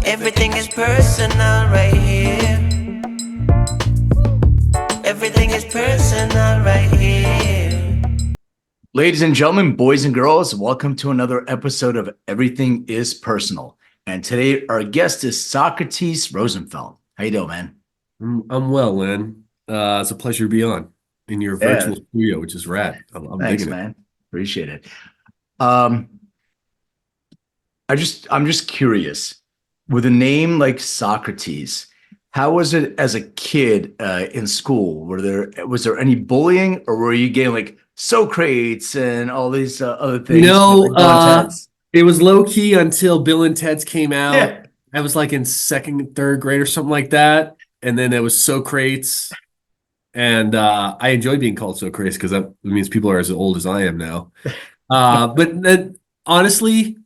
Everything is personal right here. Everything is personal right here. Ladies and gentlemen, boys and girls, welcome to another episode of Everything is Personal. And today our guest is Socrates Rosenfeld. How you doing, man? I'm well, Lynn. It's a pleasure to be on in your virtual studio, which is rad. I'm Thanks, digging it. man. Appreciate it. I'm just curious. With a name like Socrates, how was it as a kid in school? Was there any bullying, or were you getting like Socrates and all these other things? It was low key until Bill and Ted's came out. Yeah. I was like in second, third grade or something like that. And then there was Socrates. And I enjoy being called Socrates because that means people are as old as I am now. But then, honestly,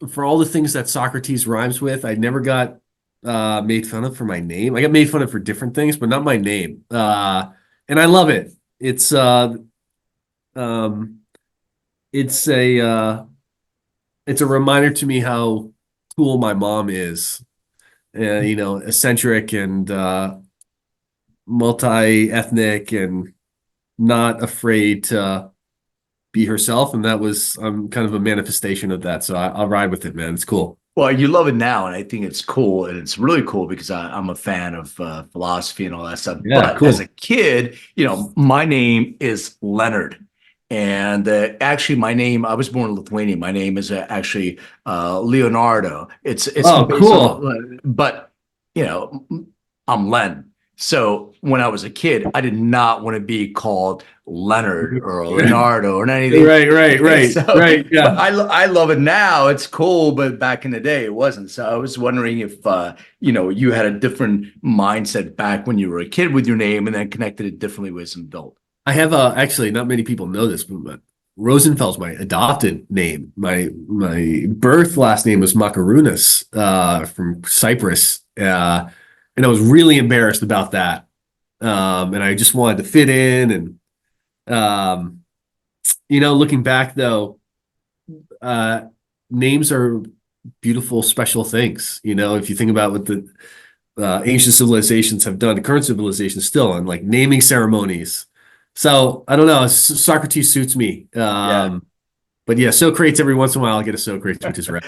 for all the things that Socrates rhymes with, I never got made fun of for my name. I got made fun of for different things, but not my name. And I love it. It's a reminder to me how cool my mom is. Eccentric and multi-ethnic and not afraid to be herself. And I'm kind of a manifestation of that. So I'll ride with it, man. It's cool. Well, you love it now, and I think it's cool, and it's really cool because I'm a fan of philosophy and all that stuff. Yeah, but cool. As a kid, my name is Leonard. And actually, I was born in Lithuania. My name is actually Leonardo. It's cool. But I'm Len. So when I was a kid, I did not want to be called Leonard or Leonardo or anything. Right. So, right. Yeah. I love it now. It's cool, but back in the day, it wasn't. So I was wondering if you had a different mindset back when you were a kid with your name, and then connected it differently with some adult. I have actually, not many people know this, but Rosenfeld's my adopted name. My birth last name was Makarunas from Cyprus, and I was really embarrassed about that. And I just wanted to fit in. And looking back though, names are beautiful, special things. If you think about what the ancient civilizations have done, the current civilizations still, and like naming ceremonies. So I don't know. Socrates suits me. But yeah, Socrates every once in a while I'll get a Socrates, which is rad.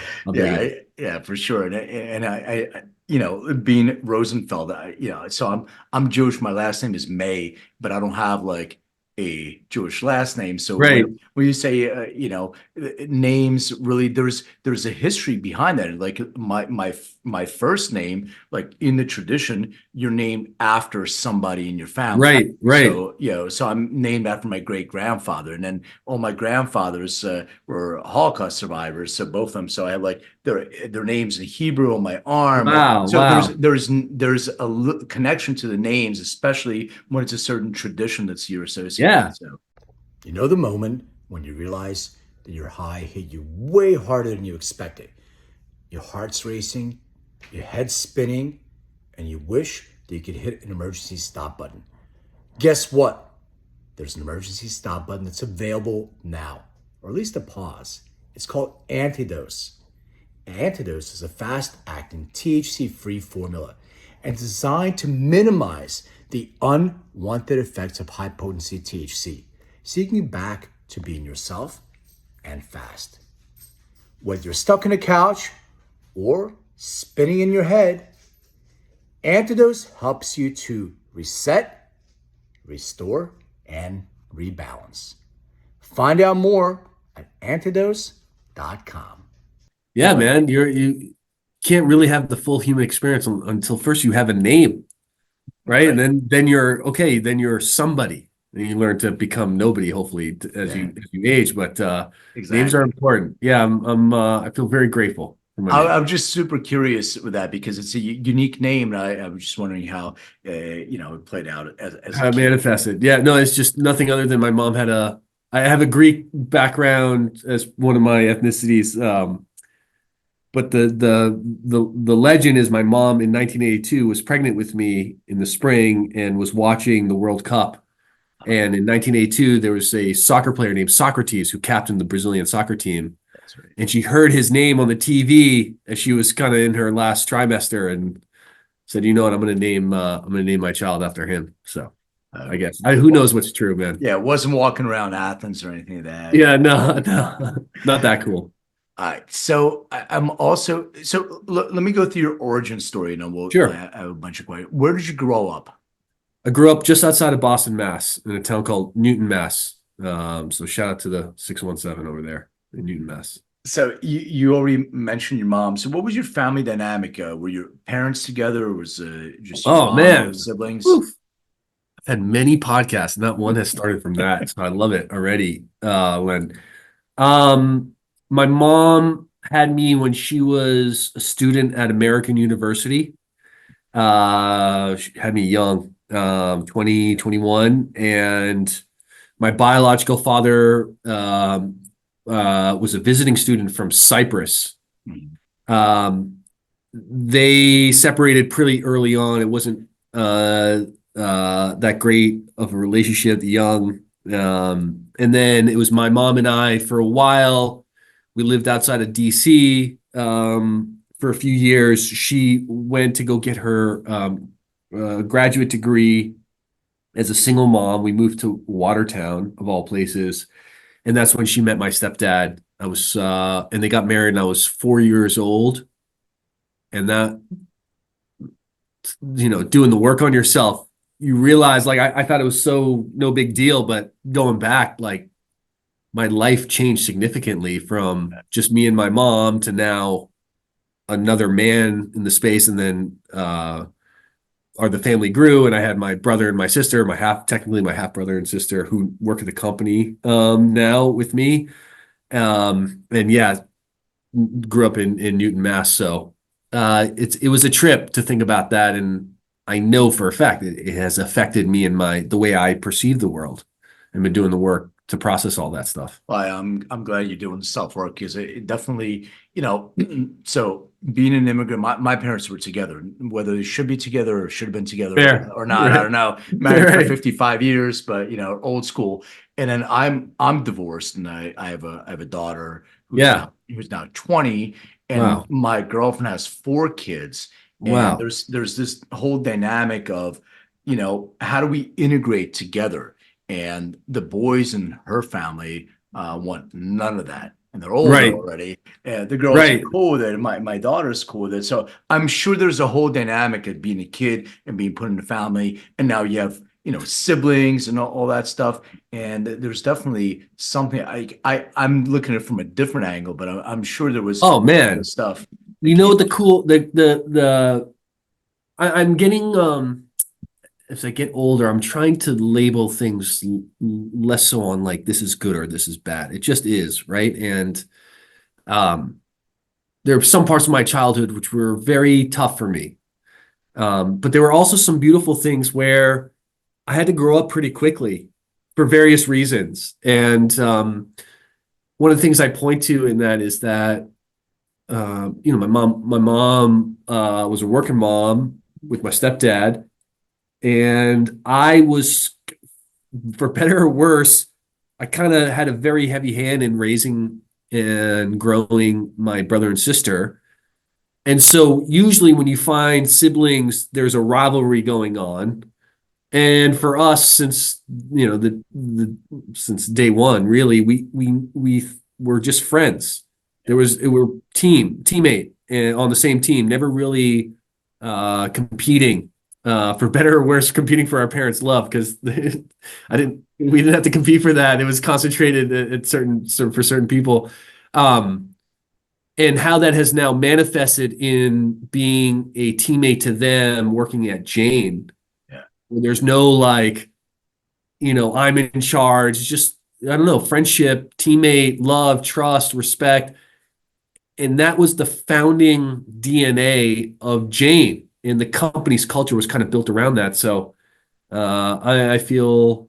Yeah, for sure. And I being Rosenfeld, so I'm Jewish. My last name is May, but I don't have like a Jewish last name. So right. when you say names, really there's a history behind that. Like my first name, like in the tradition, you're named after somebody in your family. Right. So I'm named after my great grandfather, and then all my grandfathers were Holocaust survivors. So both of them. So I have like their names in Hebrew on my arm. Wow. There's a connection to the names, especially when it's a certain tradition that's your association. Yeah. So, the moment when you realize that your high hit you way harder than you expected. Your heart's racing, your head's spinning, and you wish that you could hit an emergency stop button. Guess what? There's an emergency stop button that's available now, or at least a pause. It's called Antidose. Antidose is a fast-acting THC-free formula and designed to minimize the unwanted effects of high-potency THC, seeking you back to being yourself and fast. Whether you're stuck on a couch or spinning in your head, Antidose helps you to reset, restore, and rebalance. Find out more at antidose.com. Yeah, man, you can't really have the full human experience until first you have a name, right? And then you're somebody. And you learn to become nobody, hopefully, as you age. But names are important. Yeah, I feel very grateful for my name. I'm just super curious with that because it's a unique name, and I was just wondering how it played out as how it manifested. Yeah, no, it's just nothing other than my mom I have a Greek background as one of my ethnicities. But the legend is my mom in 1982 was pregnant with me in the spring and was watching the World Cup. And in 1982, there was a soccer player named Socrates who captained the Brazilian soccer team. and she heard his name on the TV as she was kind of in her last trimester, and said, "You know what? I'm going to name my child after him." So I guess who knows what's true, man. Yeah, it wasn't walking around Athens or anything like that. Yeah, no, not that cool. All right. So I'm also, let me go through your origin story and then Sure. I have a bunch of questions. Where did you grow up? I grew up just outside of Boston, Mass, in a town called Newton, Mass. So shout out to the 617 over there in Newton, Mass. So you already mentioned your mom. So what was your family dynamic? Were your parents together, or was just your mom man, or siblings? Oof. I've had many podcasts, not one has started from that. So I love it already, Len. My mom had me when she was a student at American University. She had me young, 20, 21, and my biological father was a visiting student from Cyprus. They separated pretty early on. It wasn't that great of a relationship, young. And then it was my mom and I for a while. We lived outside of DC for a few years. She went to go get her graduate degree as a single mom. We moved to Watertown, of all places. And that's when she met my stepdad. And they got married, and I was 4 years old. And that, doing the work on yourself, you realize, like, I thought it was so no big deal, but going back, like, my life changed significantly from just me and my mom to now another man in the space. And then the family grew, and I had my brother and my sister, technically my half brother and sister, who work at the company now with me. And yeah, grew up in Newton, Mass. So it was a trip to think about that. And I know for a fact it has affected me in the way I perceive the world, and been doing the work to process all that stuff. Well, I'm glad you're doing the self work, because it definitely, so being an immigrant, my parents were together. Whether they should be together or should have been together Fair. or not, Right. I don't know. Married Right. for 55 years, but old school. And then I'm divorced, and I have a daughter who's now 20, and Wow. my girlfriend has 4 kids. Wow. And there's this whole dynamic of, how do we integrate together? And the boys in her family want none of that. And they're older Right. already. The girls are cool with it. My daughter's cool with it. So I'm sure there's a whole dynamic of being a kid and being put in a family. And now you have, siblings and all that stuff. And there's definitely something I'm looking at it from a different angle, but I'm sure there was stuff. I'm getting as I get older, I'm trying to label things less so on like this is good or this is bad. It just is, right? And there are some parts of my childhood which were very tough for me. But there were also some beautiful things where I had to grow up pretty quickly for various reasons. And one of the things I point to in that is that my mom was a working mom with my stepdad. And I was, for better or worse, I kind of had a very heavy hand in raising and growing my brother and sister. And so usually when you find siblings, there's a rivalry going on. And for us, since since day one, really, we were just friends. We were teammate on the same team, never really competing. For better or worse, competing for our parents' love, because we didn't have to compete for that. It was concentrated at for certain people, and how that has now manifested in being a teammate to them, working at Jane. Yeah, there's no I'm in charge. It's just, I don't know, friendship, teammate, love, trust, respect, and that was the founding DNA of Jane. And the company's culture was kind of built around that. So I feel,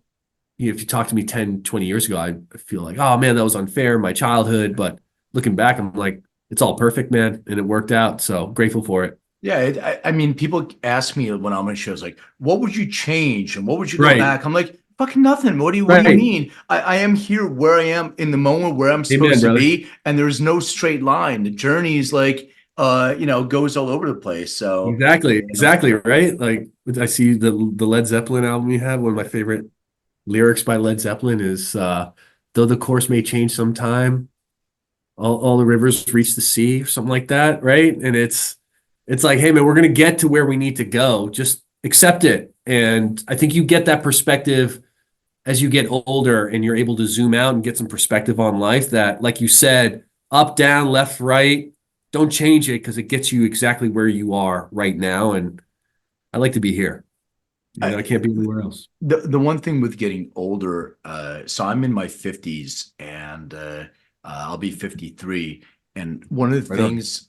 if you talked to me 10, 20 years ago, I feel like, oh man, that was unfair in my childhood. But looking back, I'm like, it's all perfect, man. And it worked out. So grateful for it. Yeah. I mean, people ask me when I'm on shows, like, what would you change? And what would you go back? I'm like, Fucking nothing. What do you Right. mean? I am here where I am in the moment where I'm Amen, supposed to brother. be, and there's no straight line. The journey is like goes all over the place. So, Exactly, you know, exactly, right? Like I see the Led Zeppelin album you have, one of my favorite lyrics by Led Zeppelin is though the course may change sometime, all the rivers reach the sea, or something like that, right? And it's like, hey man, we're gonna get to where we need to go. Just accept it. And I think you get that perspective as you get older and you're able to zoom out and get some perspective on life that, like you said, up, down, left, right, don't change it because it gets you exactly where you are right now. And I like to be here. You know, I I, can't be anywhere else. the one thing with getting older, so I'm in my 50s and I'll be 53. And one of the Right on. things,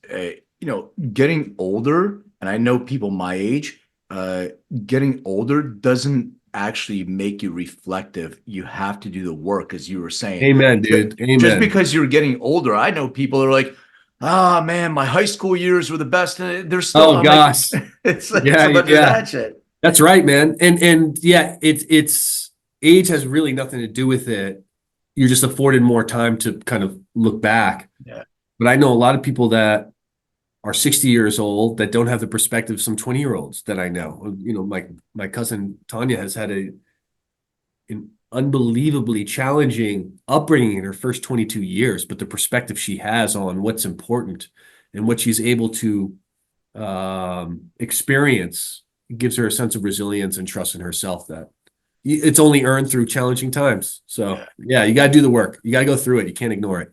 getting older, and I know people my age, uh, getting older doesn't actually make you reflective. You have to do the work, as you were saying. Amen, Ju- dude. Just Amen. because you're getting older, I know people are like, ah, man, my high school years were the best. And they're still, Oh I'm like, gosh. it's Yeah, a bunch of yeah. that shit. That's right, man. And yeah, it's age has really nothing to do with it. You're just afforded more time to kind of look back. Yeah. But I know a lot of people that are 60 years old that don't have the perspective of some 20-year-olds that I know. You know, my cousin Tanya has had an unbelievably challenging upbringing in her first 22 years, but the perspective she has on what's important and what she's able to experience gives her a sense of resilience and trust in herself that it's only earned through challenging times. So Yeah. yeah, you got to do the work. You got to go through it. You can't ignore it.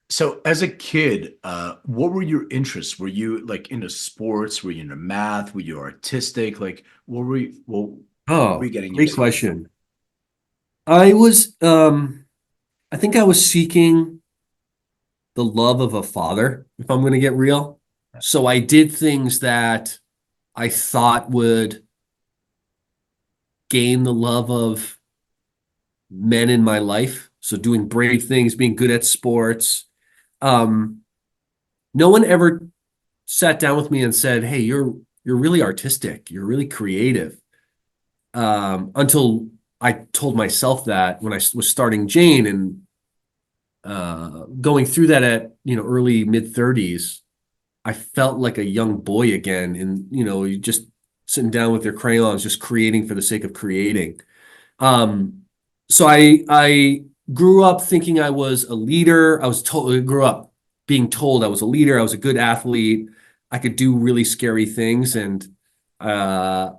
So as a kid, what were your interests? Were you like into sports? Were you into math? Were you artistic? Like what were you Oh, getting great yourself question. I was, I think I was seeking the love of a father, if I'm going to get real. So I did things that I thought would gain the love of men in my life. So doing brave things, being good at sports. Um, no one ever sat down with me and said, "Hey, you're really artistic. You're really creative." Until I told myself that when I was starting Jane and going through that at early mid 30s, I felt like a young boy again, and you just sitting down with your crayons, just creating for the sake of creating. Um, so I grew up thinking I was a leader. Grew up being told I was a leader. I was a good athlete. I could do really scary things, and uh,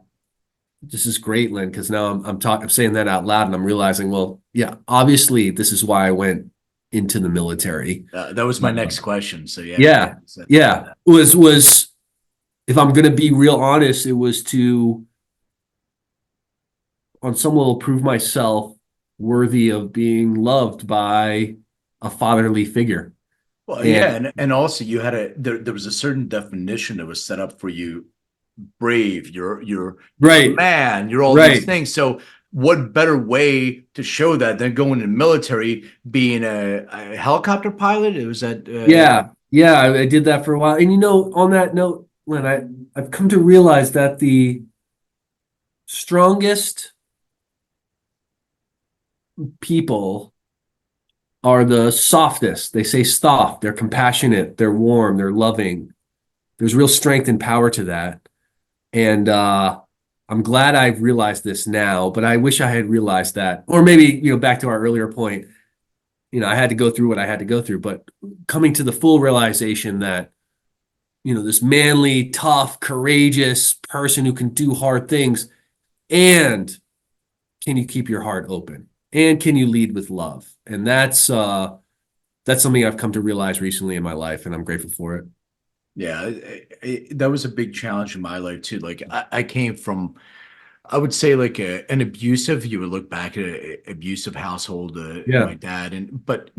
this is great, Lynn, because now I'm saying that out loud, and I'm realizing, well, yeah, obviously this is why I went into the military. That was my next question. So yeah, Yeah, thank you for yeah. that. Was if I'm gonna be real honest, it was to on some level prove myself worthy of being loved by a fatherly figure. Well, yeah, And and also you had there was a certain definition that was set up for you. Brave, you're a right, man, you're all these right. things. So what better way to show that than going in the military, being a helicopter pilot? It was that Yeah, yeah, I did that for a while. And on that note, Len, I've come to realize that the strongest people are the softest. They say soft, they're compassionate, they're warm, they're loving. There's real strength and power to that. And I'm glad I've realized this now, but I wish I had realized that. Or maybe, back to our earlier point, I had to go through what I had to go through, but coming to the full realization that, this manly, tough, courageous person who can do hard things, and can you keep your heart open? And can you lead with love? And that's something I've come to realize recently in my life, and I'm grateful for it. yeah, that was a big challenge in my life too. Like I came from, I would say like an abusive. You would look back at an abusive household. Yeah. My dad and but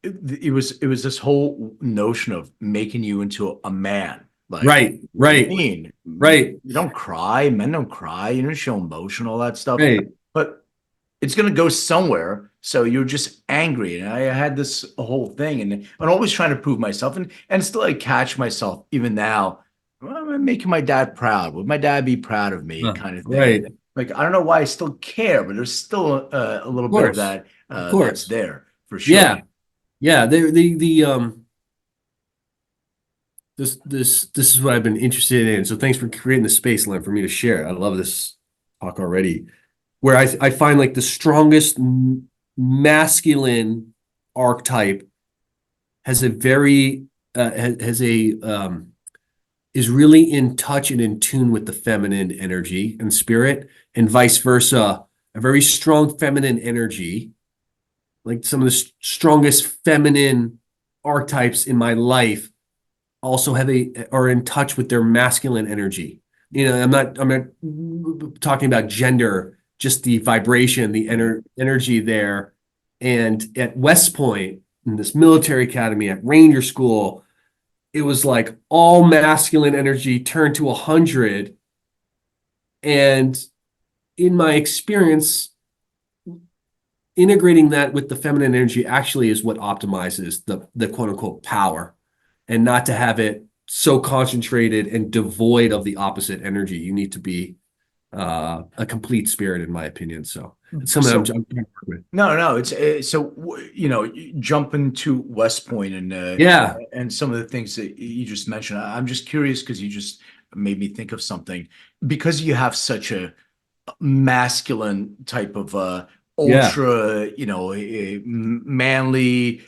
it was this whole notion of making you into a man. Like, Right, what do you right, mean? right, You don't cry. Men don't cry. You don't show emotion, all that stuff. right. But it's going to go somewhere. So you're just angry. And I had this whole thing and I'm always trying to prove myself and still I catch myself even now. Well, I'm making my dad proud. Would my dad be proud of me kind of thing? Right. Like, I don't know why I still care, but there's still a little Of bit of course, that of that's course. there for sure. Yeah, yeah. The this is what I've been interested in. So thanks for creating the space, Len, for me to share. I love this talk already. Where I find like the strongest masculine archetype has a very has a is really in touch and in tune with the feminine energy and spirit, and vice versa. A very strong feminine energy, like some of the strongest feminine archetypes in my life, also have a are in touch with their masculine energy. I'm not talking about gender, just the vibration, the energy there. And at West Point, in this military academy, at Ranger School, it was like all masculine energy turned to 100. And in my experience, integrating that with the feminine energy actually is what optimizes the quote unquote power, and not to have it so concentrated and devoid of the opposite energy. You need to be a complete spirit, in my opinion. So it's something I'm So trying to work with. no, no, it's so jumping to West Point Yeah. and some of the things that you just mentioned. I'm just curious because you just made me think of something because you have such a masculine type of Yeah. ultra, manly.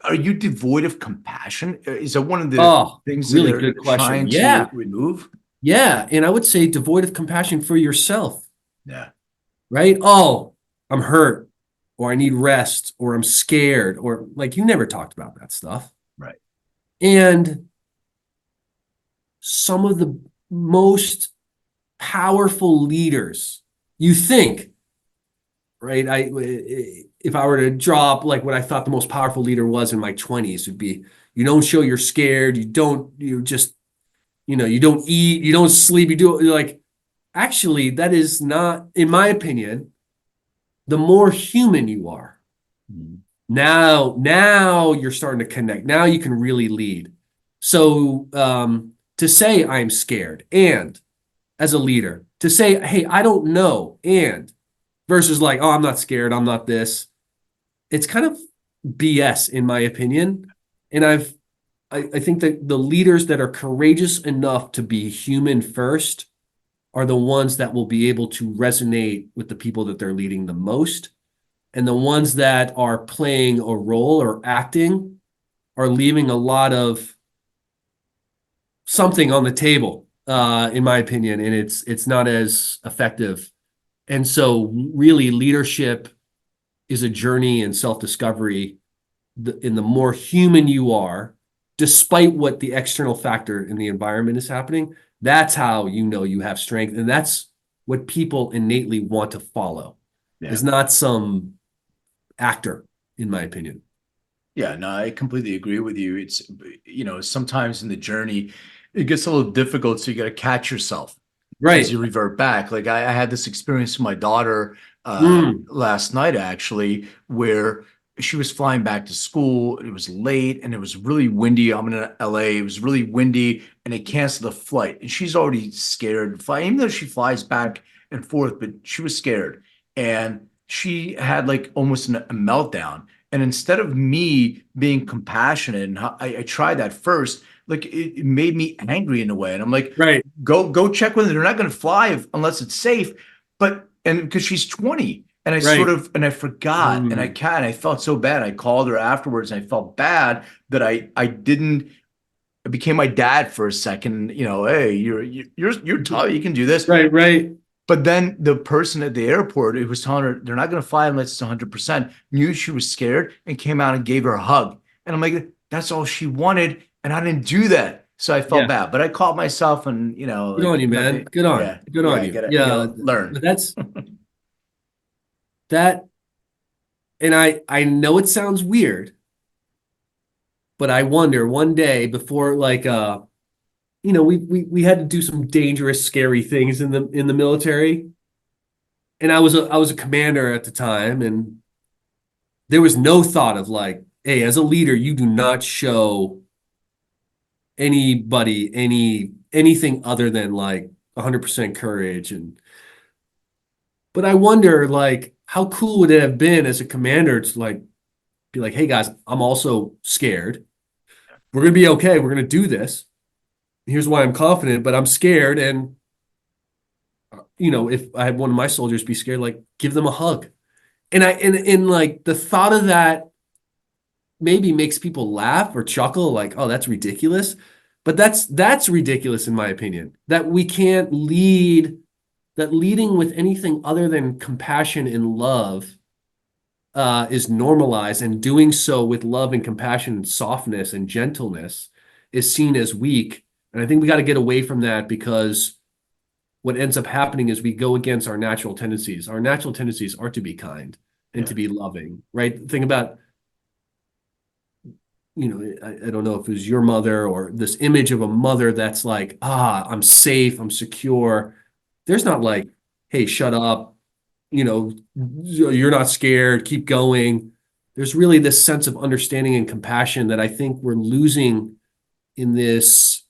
Are you devoid of compassion? Is that one of the Oh, things that really are good question. trying to Yeah. remove? Yeah. And I would say devoid of compassion for yourself, Yeah, right? Oh, I'm hurt, or I need rest, or I'm scared, or like you never talked about that stuff. right. And some of the most powerful leaders, you think, right? If I were to drop like what I thought the most powerful leader was in my 20s, would be you don't show you're scared, you just, you don't eat, you don't sleep, you're like, actually, that is not, in my opinion, the more human you are. Mhm. Now you're starting to connect. Now you can really lead. So to say I'm scared, and as a leader, to say, hey, I don't know, and versus like, oh, I'm not scared, I'm not this. It's kind of BS in my opinion. And I think that the leaders that are courageous enough to be human first are the ones that will be able to resonate with the people that they're leading the most. And the ones that are playing a role or acting are leaving a lot of something on the table, in my opinion, and it's not as effective. And so, really, leadership is a journey in self-discovery. In the more human you are, despite what the external factor in the environment is happening, that's how you know you have strength, and that's what people innately want to follow. Yeah. Is not some actor, in my opinion. Yeah, no, I completely agree with you. It's, sometimes in the journey, it gets a little difficult. So you got to catch yourself as Right. you revert back. Like I had this experience with my daughter Mm. last night, actually, where she was flying back to school. It was late and it was really windy. I'm in LA. It was really windy and they canceled the flight. And she's already scared to fly, even though she flies back and forth, but she was scared. And she had like almost a meltdown. And instead of me being compassionate, and I tried that first, like it made me angry in a way. And I'm like, Right. go check with them. They're not going to fly unless it's safe. But and because she's 20, and Right. I forgot, and Mm. I felt so bad. I called her afterwards, and I felt bad that I didn't. I became my dad for a second. Hey, you're tough. You can do this. Right. Right. But then the person at the airport who was telling her they're not going to fly unless it's 100% knew she was scared and came out and gave her a hug. And I'm like, that's all she wanted. And I didn't do that. So I felt Yeah. bad. But I caught myself and, Good on like you, man. nothing. Good on. Yeah. Good Yeah. on I you. gotta, I Yeah. gotta learn. But that's that. And I know it sounds weird, but I wonder one day before like we had to do some dangerous, scary things in the military. And I was a commander at the time, and there was no thought of like, hey, as a leader, you do not show anybody anything other than like 100% courage. And But I wonder, like, how cool would it have been as a commander to like be like, hey guys, I'm also scared. We're gonna be okay. We're gonna do this. Here's why I'm confident, but I'm scared. And if I had one of my soldiers be scared, like give them a hug. And like the thought of that maybe makes people laugh or chuckle, like, oh, that's ridiculous. But that's ridiculous in my opinion. That we can't lead, that leading with anything other than compassion and love is normalized, and doing so with love and compassion and softness and gentleness is seen as weak. And I think we got to get away from that, because what ends up happening is we go against our natural tendencies. Our natural tendencies are to be kind and Yeah. to be loving, right? Think about, I don't know if it was your mother or this image of a mother that's like, I'm safe, I'm secure. There's not like, hey, shut up, you're not scared, keep going. There's really this sense of understanding and compassion that I think we're losing in this,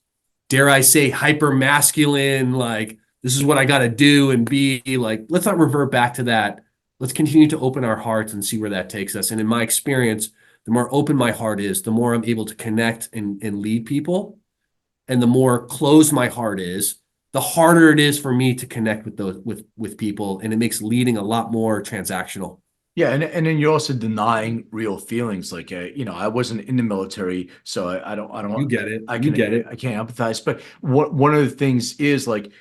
dare I say, hyper masculine, like, this is what I got to do and be. Like, let's not revert back to that. Let's continue to open our hearts and see where that takes us. And in my experience, the more open my heart is, the more I'm able to connect and lead people. And the more closed my heart is, the harder it is for me to connect with those with people. And it makes leading a lot more transactional. Yeah, and then you're also denying real feelings. Like, I wasn't in the military, so I don't, You get it. I You can, get it. I can't empathize. But one of the things is like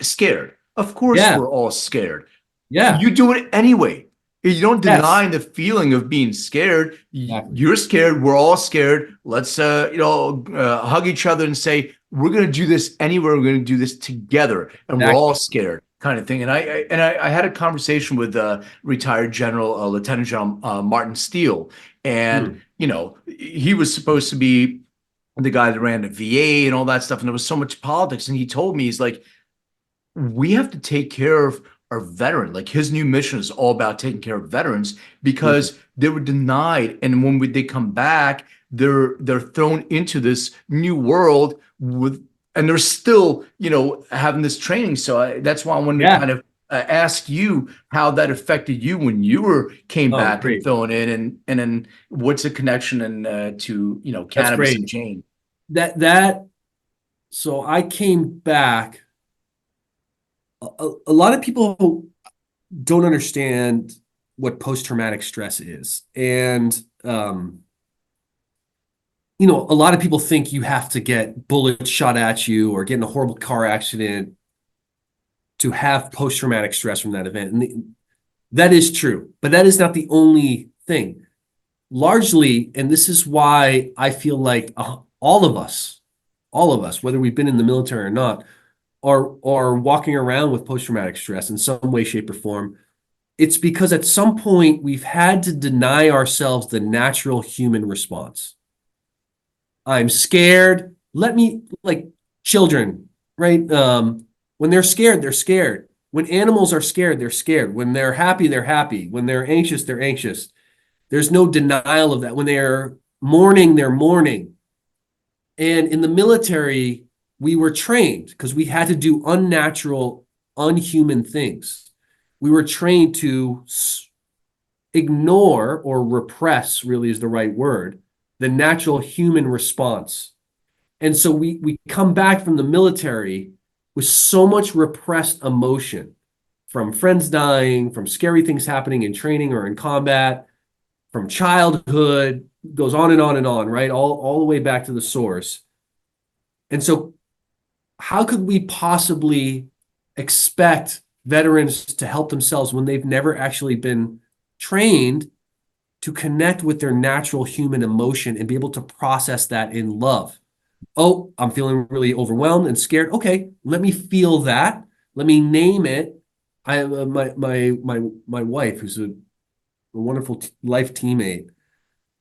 scared. Of course, Yeah. we're all scared. Yeah. You do it anyway. You don't Yes. deny the feeling of being scared. Exactly. You're scared. We're all scared. Let's, hug each other and say, we're going to do this anywhere. We're going to do this together. And we're all Exactly. scared, kind of thing. And I had a conversation with retired General, Lieutenant General Martin Steele. And, Hmm. he was supposed to be the guy that ran the VA and all that stuff. And there was so much politics. And he told me, he's like, we have to take care of our veteran. Like his new mission is all about taking care of veterans Beautiful. because they were denied, and when they come back, they're thrown into this new world with, and they're still having this training. So that's why I wanted to Yeah. kind of ask you how that affected you when you were came Oh, back and great. thrown in, and then what's the connection and to That's cannabis and great. Jane. That so I came back. A lot of people don't understand what post-traumatic stress is. And a lot of people think you have to get bullets shot at you or get in a horrible car accident to have post-traumatic stress from that event. And that is true, but that is not the only thing. Largely, and this is why I feel like all of us, whether we've been in the military or not, are walking around with post-traumatic stress in some way, shape, or form. It's because at some point we've had to deny ourselves the natural human response. I'm scared. Let me, like children, right? When they're scared, they're scared. When animals are scared, they're scared. When they're happy, they're happy. When they're anxious, they're anxious. There's no denial of that. When they're mourning, they're mourning. And in the military, we were trained because we had to do unnatural, unhuman things. We were trained to ignore or repress, really is the right word, the natural human response. And so we come back from the military with so much repressed emotion, from friends dying, from scary things happening in training or in combat, from childhood, goes on and on and on, right? All the way back to the source. And so how could we possibly expect veterans to help themselves when they've never actually been trained to connect with their natural human emotion and be able to process that in love? Oh, I'm feeling really overwhelmed and scared. Okay, let me feel that. Let me name it. I my wife, who's a wonderful life teammate.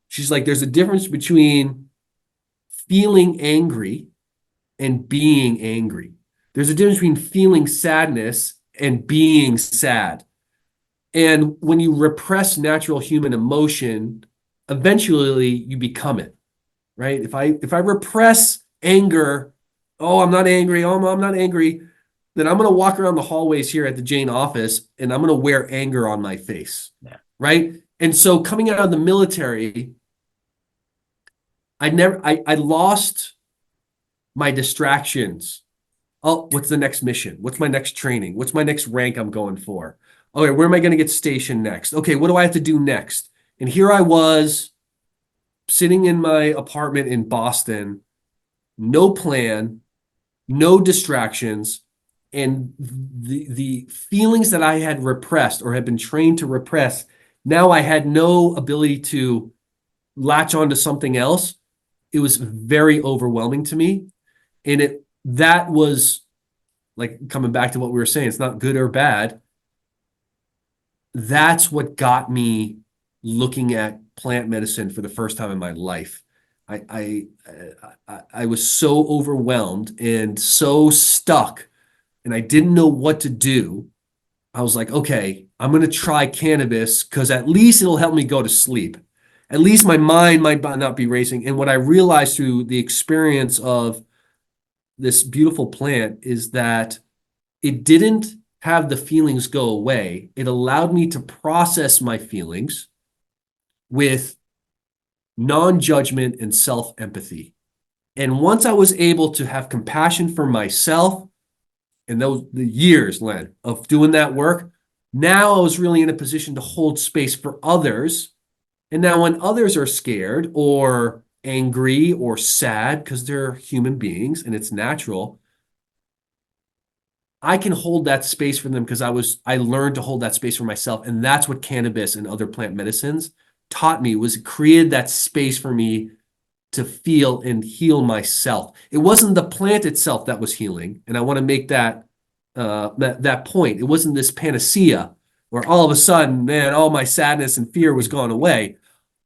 She's like, there's a difference between feeling angry and being angry. There's a difference between feeling sadness and being sad. And when you repress natural human emotion, eventually you become it, right? If I repress anger, oh, I'm not angry, oh, I'm not angry, then I'm going to walk around the hallways here at the Jane office and I'm going to wear anger on my face. Yeah. Right. And so coming out of the military, I lost my distractions. Oh, what's the next mission? What's my next training? What's my next rank I'm going for? Okay, where am I going to get stationed next? Okay, what do I have to do next? And here I was sitting in my apartment in Boston, no plan, no distractions, and the feelings that I had repressed or had been trained to repress, now I had no ability to latch onto something else. It was very overwhelming to me. And that was like coming back to what we were saying, it's not good or bad. That's what got me looking at plant medicine for the first time in my life. I was so overwhelmed and so stuck, and I didn't know what to do. I was like, okay, I'm going to try cannabis because at least it'll help me go to sleep. At least my mind might not be racing. And what I realized through the experience of this beautiful plant is that it didn't have the feelings go away. It allowed me to process my feelings with non-judgment and self-empathy. And once I was able to have compassion for myself, and the years, Len, of doing that work, now I was really in a position to hold space for others. And now when others are scared or angry or sad, because they're human beings and it's natural, I can hold that space for them because I learned to hold that space for myself. And that's what cannabis and other plant medicines taught me, was it created that space for me to feel and heal myself. It wasn't the plant itself that was healing. And I want to make that point. It wasn't this panacea where all of a sudden, man, all my sadness and fear was gone away.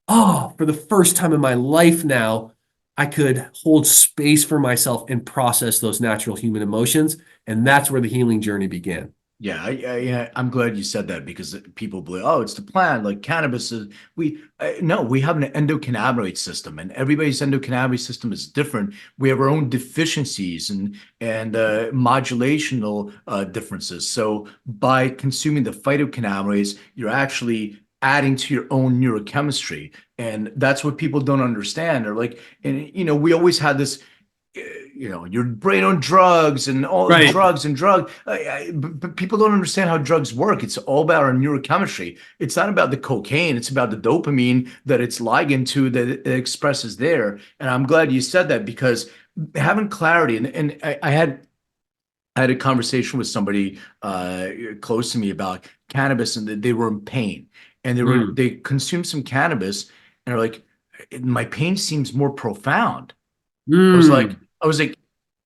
Oh, for the first time in my life now, I could hold space for myself and process those natural human emotions. And that's where the healing journey began. Yeah, I'm glad you said that, because people believe, oh, it's the plant, like cannabis is, no, we have an endocannabinoid system, and everybody's endocannabinoid system is different. We have our own deficiencies and modulational differences. So by consuming the phytocannabinoids, you're actually adding to your own neurochemistry, and that's what people don't understand. Or like, and we always had this, your brain on drugs and all Right. drugs and drug. But people don't understand how drugs work. It's all about our neurochemistry. It's not about the cocaine. It's about the dopamine that it's ligand to, that it expresses there. And I'm glad you said that, because having clarity, and I had a conversation with somebody close to me about cannabis, and they were in pain, and they consumed some cannabis, and they're like, my pain seems more profound. I was like,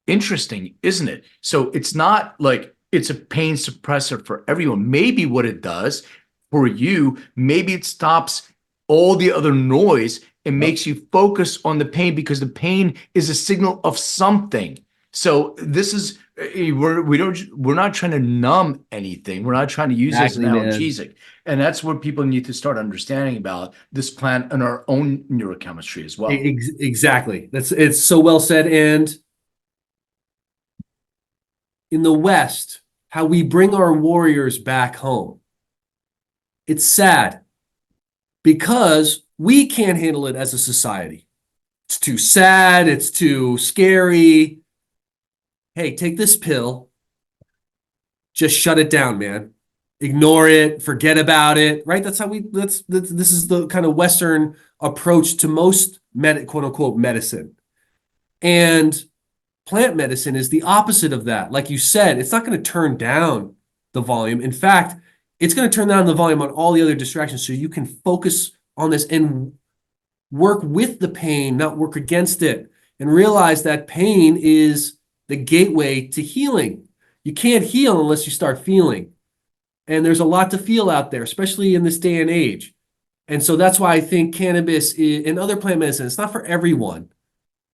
interesting, isn't it? So it's not like it's a pain suppressor for everyone. Maybe what it does for you, maybe it stops all the other noise and makes you focus on the pain, because the pain is a signal of something. So this is, we're not trying to numb anything. We're not trying to use this as an analgesic. And that's what people need to start understanding about this plant and our own neurochemistry as well. Exactly. It's so well said. And in the West, how we bring our warriors back home, it's sad because we can't handle it as a society. It's too sad. It's too scary. Hey, take this pill. Just shut it down, man. Ignore it. Forget about it. Right? That's how this is the kind of Western approach to most quote unquote medicine. And plant medicine is the opposite of that. Like you said, it's not going to turn down the volume. In fact, it's going to turn down the volume on all the other distractions so you can focus on this and work with the pain, not work against it, and realize that pain is the gateway to healing. You can't heal unless you start feeling. And there's a lot to feel out there, especially in this day and age. And so that's why I think cannabis and other plant medicine, it's not for everyone,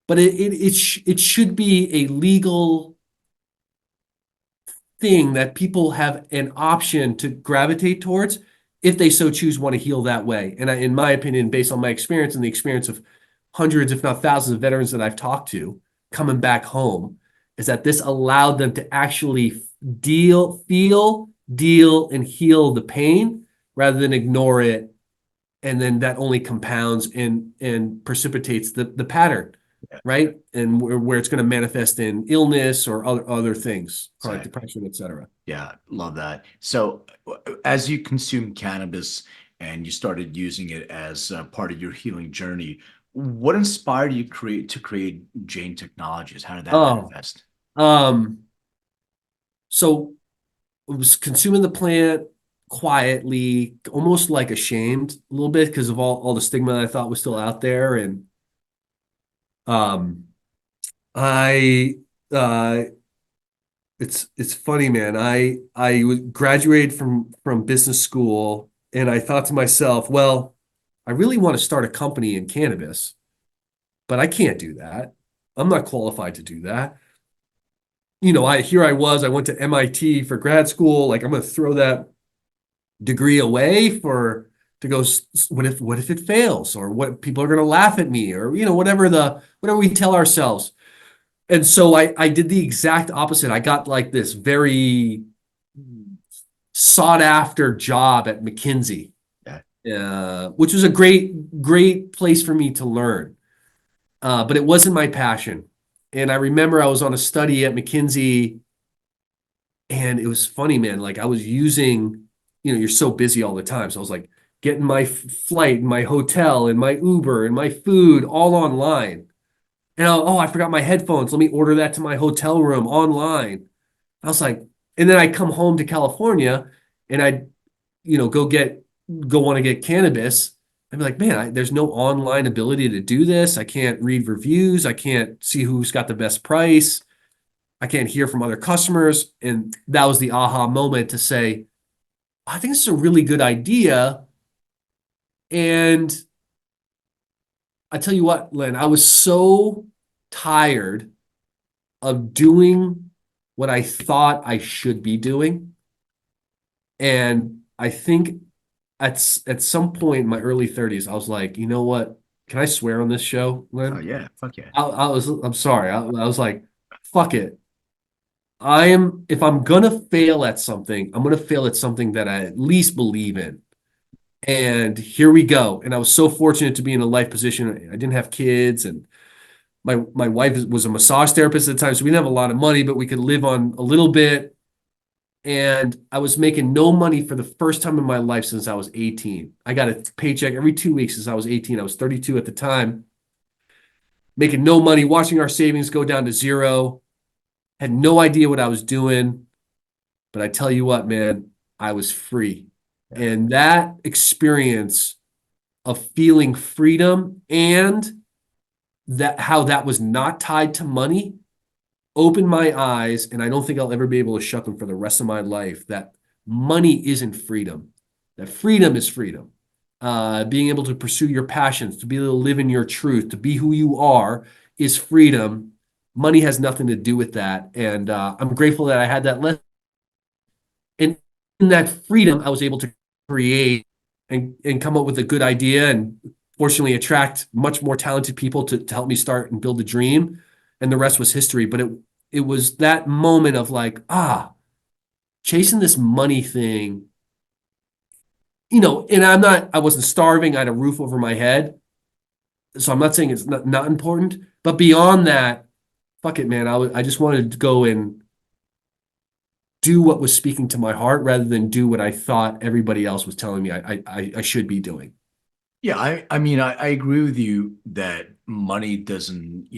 but it should be a legal thing that people have an option to gravitate towards if they so choose, want to heal that way. And in my opinion, based on my experience and the experience of hundreds, if not thousands of veterans that I've talked to coming back home, is that this allowed them to actually deal, and heal the pain rather than ignore it. And then that only compounds and precipitates the pattern, right? And where it's going to manifest in illness or other things, chronic depression, et cetera. Yeah, love that. So, as you consume cannabis and you started using it as part of your healing journey, what inspired you to create Jane Technologies? How did that Oh, manifest? so I was consuming the plant quietly, almost like ashamed a little bit because of all the stigma that I thought was still out there. And um, I it's funny, man. I graduated from business school, and I thought to myself, well, I really want to start a company in cannabis, but I can't do that. I'm not qualified to do that. I went to MIT for grad school. Like, I'm going to throw that degree away to go, what if it fails, or what people are going to laugh at me, or whatever we tell ourselves. And so I did the exact opposite. I got like this very sought after job at McKinsey, which was a great place for me to learn. But it wasn't my passion. And I remember I was on a study at McKinsey, and it was funny, man. Like, I was using, you're so busy all the time. So I was like getting my flight, and my hotel, and my Uber, and my food all online. And I forgot my headphones. Let me order that to my hotel room online. I was like, and then I come home to California, and I, go want to get cannabis. I'd be like, man, there's no online ability to do this. I can't read reviews. I can't see who's got the best price. I can't hear from other customers. And that was the aha moment to say, I think this is a really good idea. And I tell you what, Len, I was so tired of doing what I thought I should be doing. And I think at some point in my early 30s, I was like, you know what? Can I swear on this show, Oh Len? yeah, fuck yeah. I'm sorry. I was like, fuck it. If I'm gonna fail at something, I'm gonna fail at something that I at least believe in. And here we go. And I was so fortunate to be in a life position. I didn't have kids, and my wife was a massage therapist at the time, so we didn't have a lot of money, but we could live on a little bit. And I was making no money for the first time in my life since I was 18. I got a paycheck every 2 weeks since I was 18. I was 32 at the time, making no money, watching our savings go down to zero. Had no idea what I was doing. But I tell you what, man, I was free. Yeah. And that experience of feeling freedom, and that how that was not tied to money, opened my eyes. And I don't think I'll ever be able to shut them for the rest of my life, that money isn't freedom, that freedom is freedom. Being able to pursue your passions, to be able to live in your truth, to be who you are, is freedom. Money has nothing to do with that. And I'm grateful that I had that lesson. And in that freedom, I was able to create and come up with a good idea, and fortunately attract much more talented people to help me start and build a dream. And the rest was history. But it was that moment of like, chasing this money thing, and I wasn't starving. I had a roof over my head. So I'm not saying it's not important, but beyond that, fuck it, man. I just wanted to go and do what was speaking to my heart rather than do what I thought everybody else was telling me I should be doing. Yeah, I mean, I agree with you that money doesn't,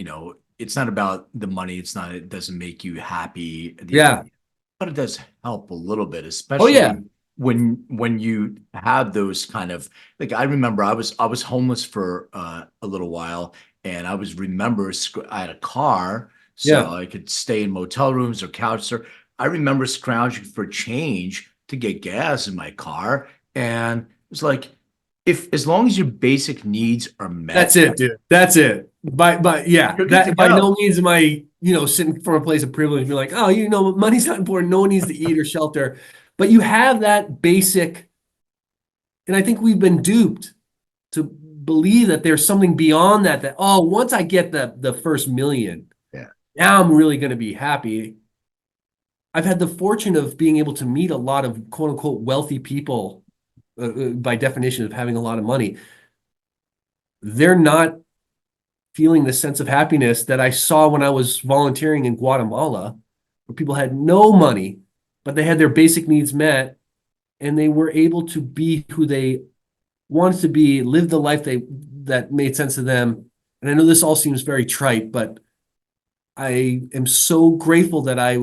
it's not about the money. It doesn't make you happy at the end of Yeah. the day, but it does help a little bit, Oh, yeah. especially when you have those kind of, like, I remember I was homeless for a little while, and I had a car, so Yeah. I could stay in motel rooms or couch. Or I remember scrounging for change to get gas in my car, and it was like, if as long as your basic needs are That's met, it, dude. That's it. But yeah, you're good to that by no go. means am I, sitting from a place of privilege and be like, oh, money's not important. No one needs to eat or shelter. But you have that basic, and I think we've been duped to believe that there's something beyond that, oh, once I get the first million, Yeah. Now I'm really going to be happy. I've had the fortune of being able to meet a lot of quote unquote wealthy people, by definition of having a lot of money. They're not feeling the sense of happiness that I saw when I was volunteering in Guatemala, where people had no money, but they had their basic needs met and they were able to be who they wanted to be, live the life that made sense to them. And I know this all seems very trite, but I am so grateful that I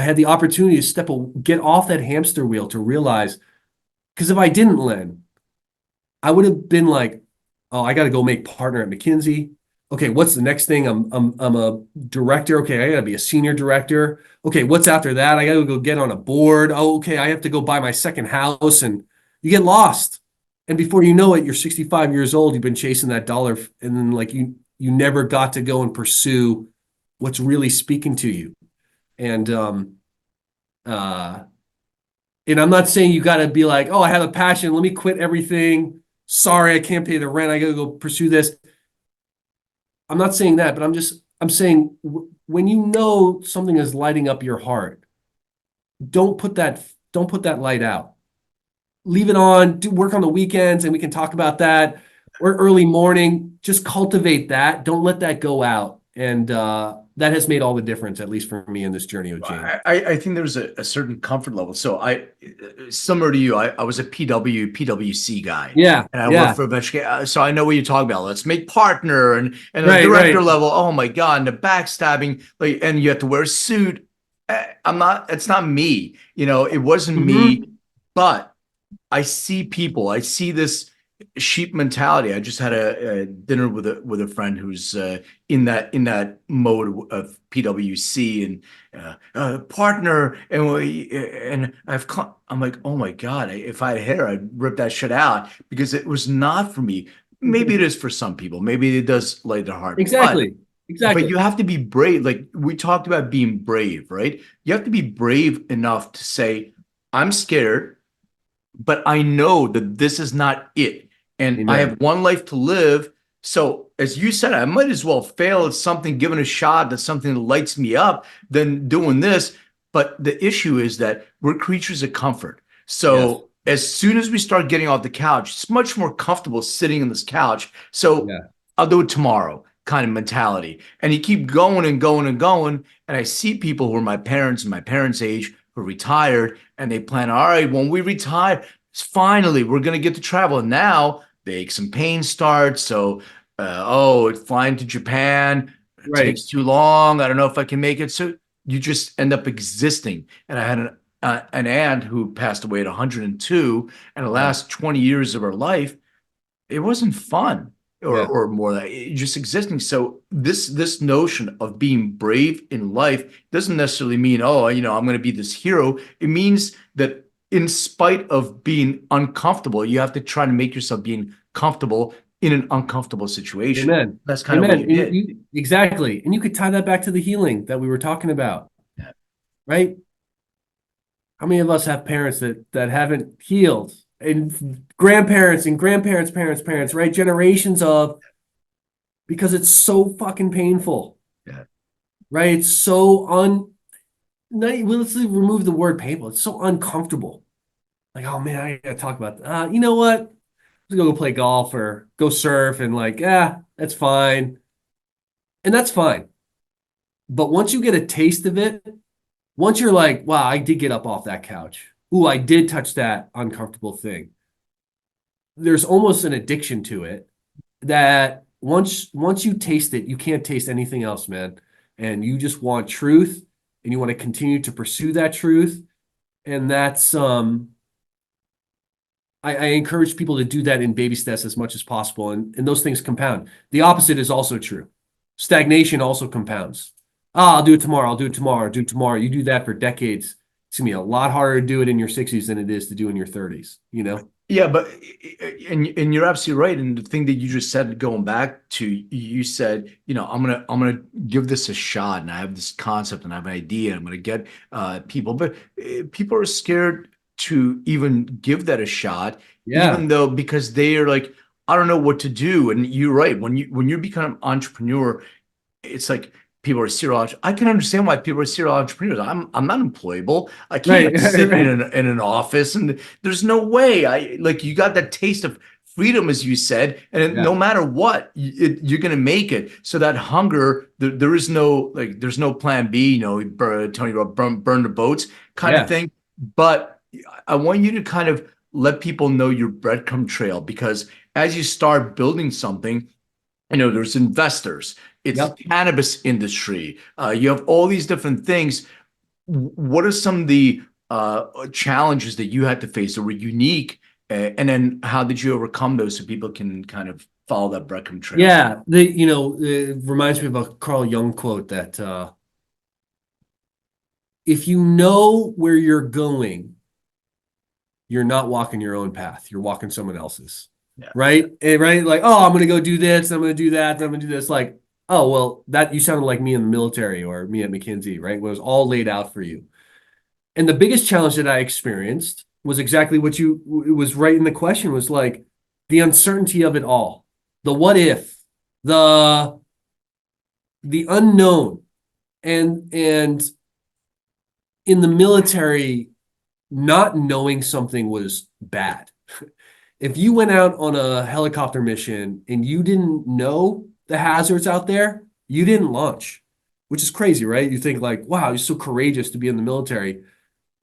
had the opportunity to get off that hamster wheel to realize, because if I didn't, Len, I would have been like, oh, I got to go make partner at McKinsey. Okay, what's the next thing? I'm a director. Okay, I got to be a senior director. Okay, what's after that? I got to go get on a board. Oh, okay, I have to go buy my second house, and you get lost. And before you know it, you're 65 years old. You've been chasing that dollar, and then like you never got to go and pursue what's really speaking to you. And uh, and I'm not saying you got to be like, oh, I have a passion. Let me quit everything. Sorry, I can't pay the rent. I got to go pursue this. I'm not saying that, but I'm saying when you know something is lighting up your heart, don't put that light out. Leave it on, do work on the weekends and we can talk about that, or early morning. Just cultivate that. Don't let that go out. And that has made all the difference, at least for me in this journey with James. I think there's a certain comfort level. So similar to you, I was a PWC guy, Yeah, and I worked yeah. for a venture. So I know what you're talking about. Let's make partner and a Right, director right. level. Oh my God, and the backstabbing, like, and you have to wear a suit. I'm not. It's not me. It wasn't me. Hmm. But I see people. I see this sheep mentality. I just had a dinner with a friend who's in that mode of PwC and partner, and I'm like, oh my God, if I had hair, I'd rip that shit out because it was not for me. Maybe it is for some people. Maybe it does light their heart, Exactly. but you Exactly. have to be brave. Like we talked about being brave, right? You have to be brave enough to say, I'm scared, but I know that this is not it. And I Amen. have one life to live. So, as you said, I might as well fail at something, given a shot, that's something that lights me up than doing this. But the issue is that we're creatures of comfort. Yes. So, as soon as we start getting off the couch, it's much more comfortable sitting on this couch. So, Yeah. I'll do it tomorrow kind of mentality. And you keep going and going and going. And I see people who are my parents and my parents' age who are retired and they plan, all right, when we retire, finally we're going to get to travel. And now the aches and pains start. So, flying to Japan, it Right. takes too long. I don't know if I can make it. So you just end up existing. And I had an aunt who passed away at 102, and the Yeah. last 20 years of her life, it wasn't fun or Yeah. or more like just existing. So this notion of being brave in life doesn't necessarily mean, oh, I'm going to be this hero. It means that in spite of being uncomfortable, you have to try to make yourself being comfortable in an uncomfortable situation. Amen. That's kind of what Amen. you And did. you exactly. And you could tie that back to the healing that we were talking about, Yeah. right? How many of us have parents that haven't healed? And grandparents and grandparents, parents, right? Generations of, because it's so fucking painful, Yeah. right? It's so well, let's remove the word painful. It's so uncomfortable. Like, oh man, I gotta talk about you know what? Let's go play golf or go surf and like, that's fine. And that's fine. But once you get a taste of it, once you're like, wow, I did get up off that couch. Ooh, I did touch that uncomfortable thing. There's almost an addiction to it that once you taste it, you can't taste anything else, man. And you just want truth and you want to continue to pursue that truth. And that's I encourage people to do that in baby steps as much as possible. And those things compound. The opposite is also true. Stagnation also compounds. I'll do it tomorrow. I'll do it tomorrow. I'll do it tomorrow. You do that for decades. It's gonna be a lot harder to do it in your 60s than it is to do in your 30s, you know? Yeah, but and you're absolutely right. And the thing that you just said, going back to, you said, I'm gonna give this a shot, and I have this concept, and I have an idea. I'm gonna get people, but people are scared to even give that a shot, Yeah. even though, because they are like, I don't know what to do. And you're right. When you become an entrepreneur, it's like people are serial I can understand why people are serial entrepreneurs. I'm not employable. I Right, can't sit right. in an office, and there's no way. I like you got that taste of freedom, as you said, and no Yeah. matter what, you're gonna make it. So that hunger, there is no like, there's no plan B. Tony Robb, burn the boats kind of Yeah. thing. But I want you to kind of let people know your breadcrumb trail, because as you start building something, there's investors, it's Yep. the cannabis industry, you have all these different things. What are some of the challenges that you had to face that were unique, and then how did you overcome those so people can kind of follow that breadcrumb trail? Yeah. It reminds me of a Carl Jung quote that if you know where you're going, you're not walking your own path. You're walking someone else's. Yeah. Right? Right? Like, oh, I'm gonna go do this, I'm gonna do that, I'm gonna do this. Like, oh, well, that you sounded like me in the military or me at McKinsey, right? It was all laid out for you. And the biggest challenge that I experienced was exactly what it was right in the question, was like the uncertainty of it all. The what if, the the unknown. And in the military, not knowing something was bad. If you went out on a helicopter mission and you didn't know the hazards out there, you didn't launch, which is crazy, right? You think like, wow, you're so courageous to be in the military.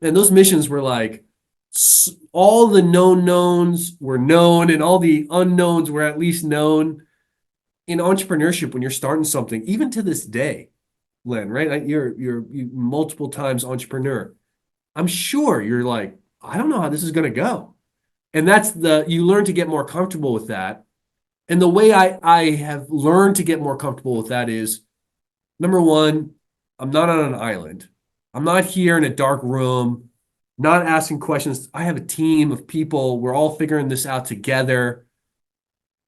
And those missions were like, all the known knowns were known and all the unknowns were at least known. In entrepreneurship, when you're starting something, even to this day, Len, right? You're multiple times entrepreneur. I'm sure you're like, I don't know how this is going to go. And you learn to get more comfortable with that. And the way I have learned to get more comfortable with that is, number one, I'm not on an island. I'm not here in a dark room, not asking questions. I have a team of people. We're all figuring this out together.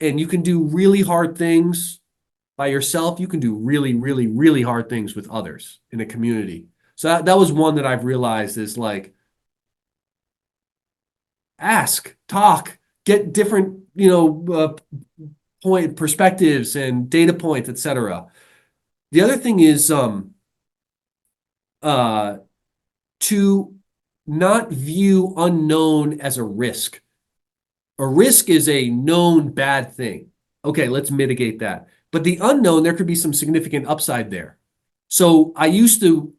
And you can do really hard things by yourself. You can do really, really, really hard things with others in a community. So that was one that I've realized is like, ask, talk, get different, point perspectives and data points, etc. The other thing is uh, to not view unknown as a risk. A risk is a known bad thing. Okay, let's mitigate that. But the unknown, there could be some significant upside there. So I used to,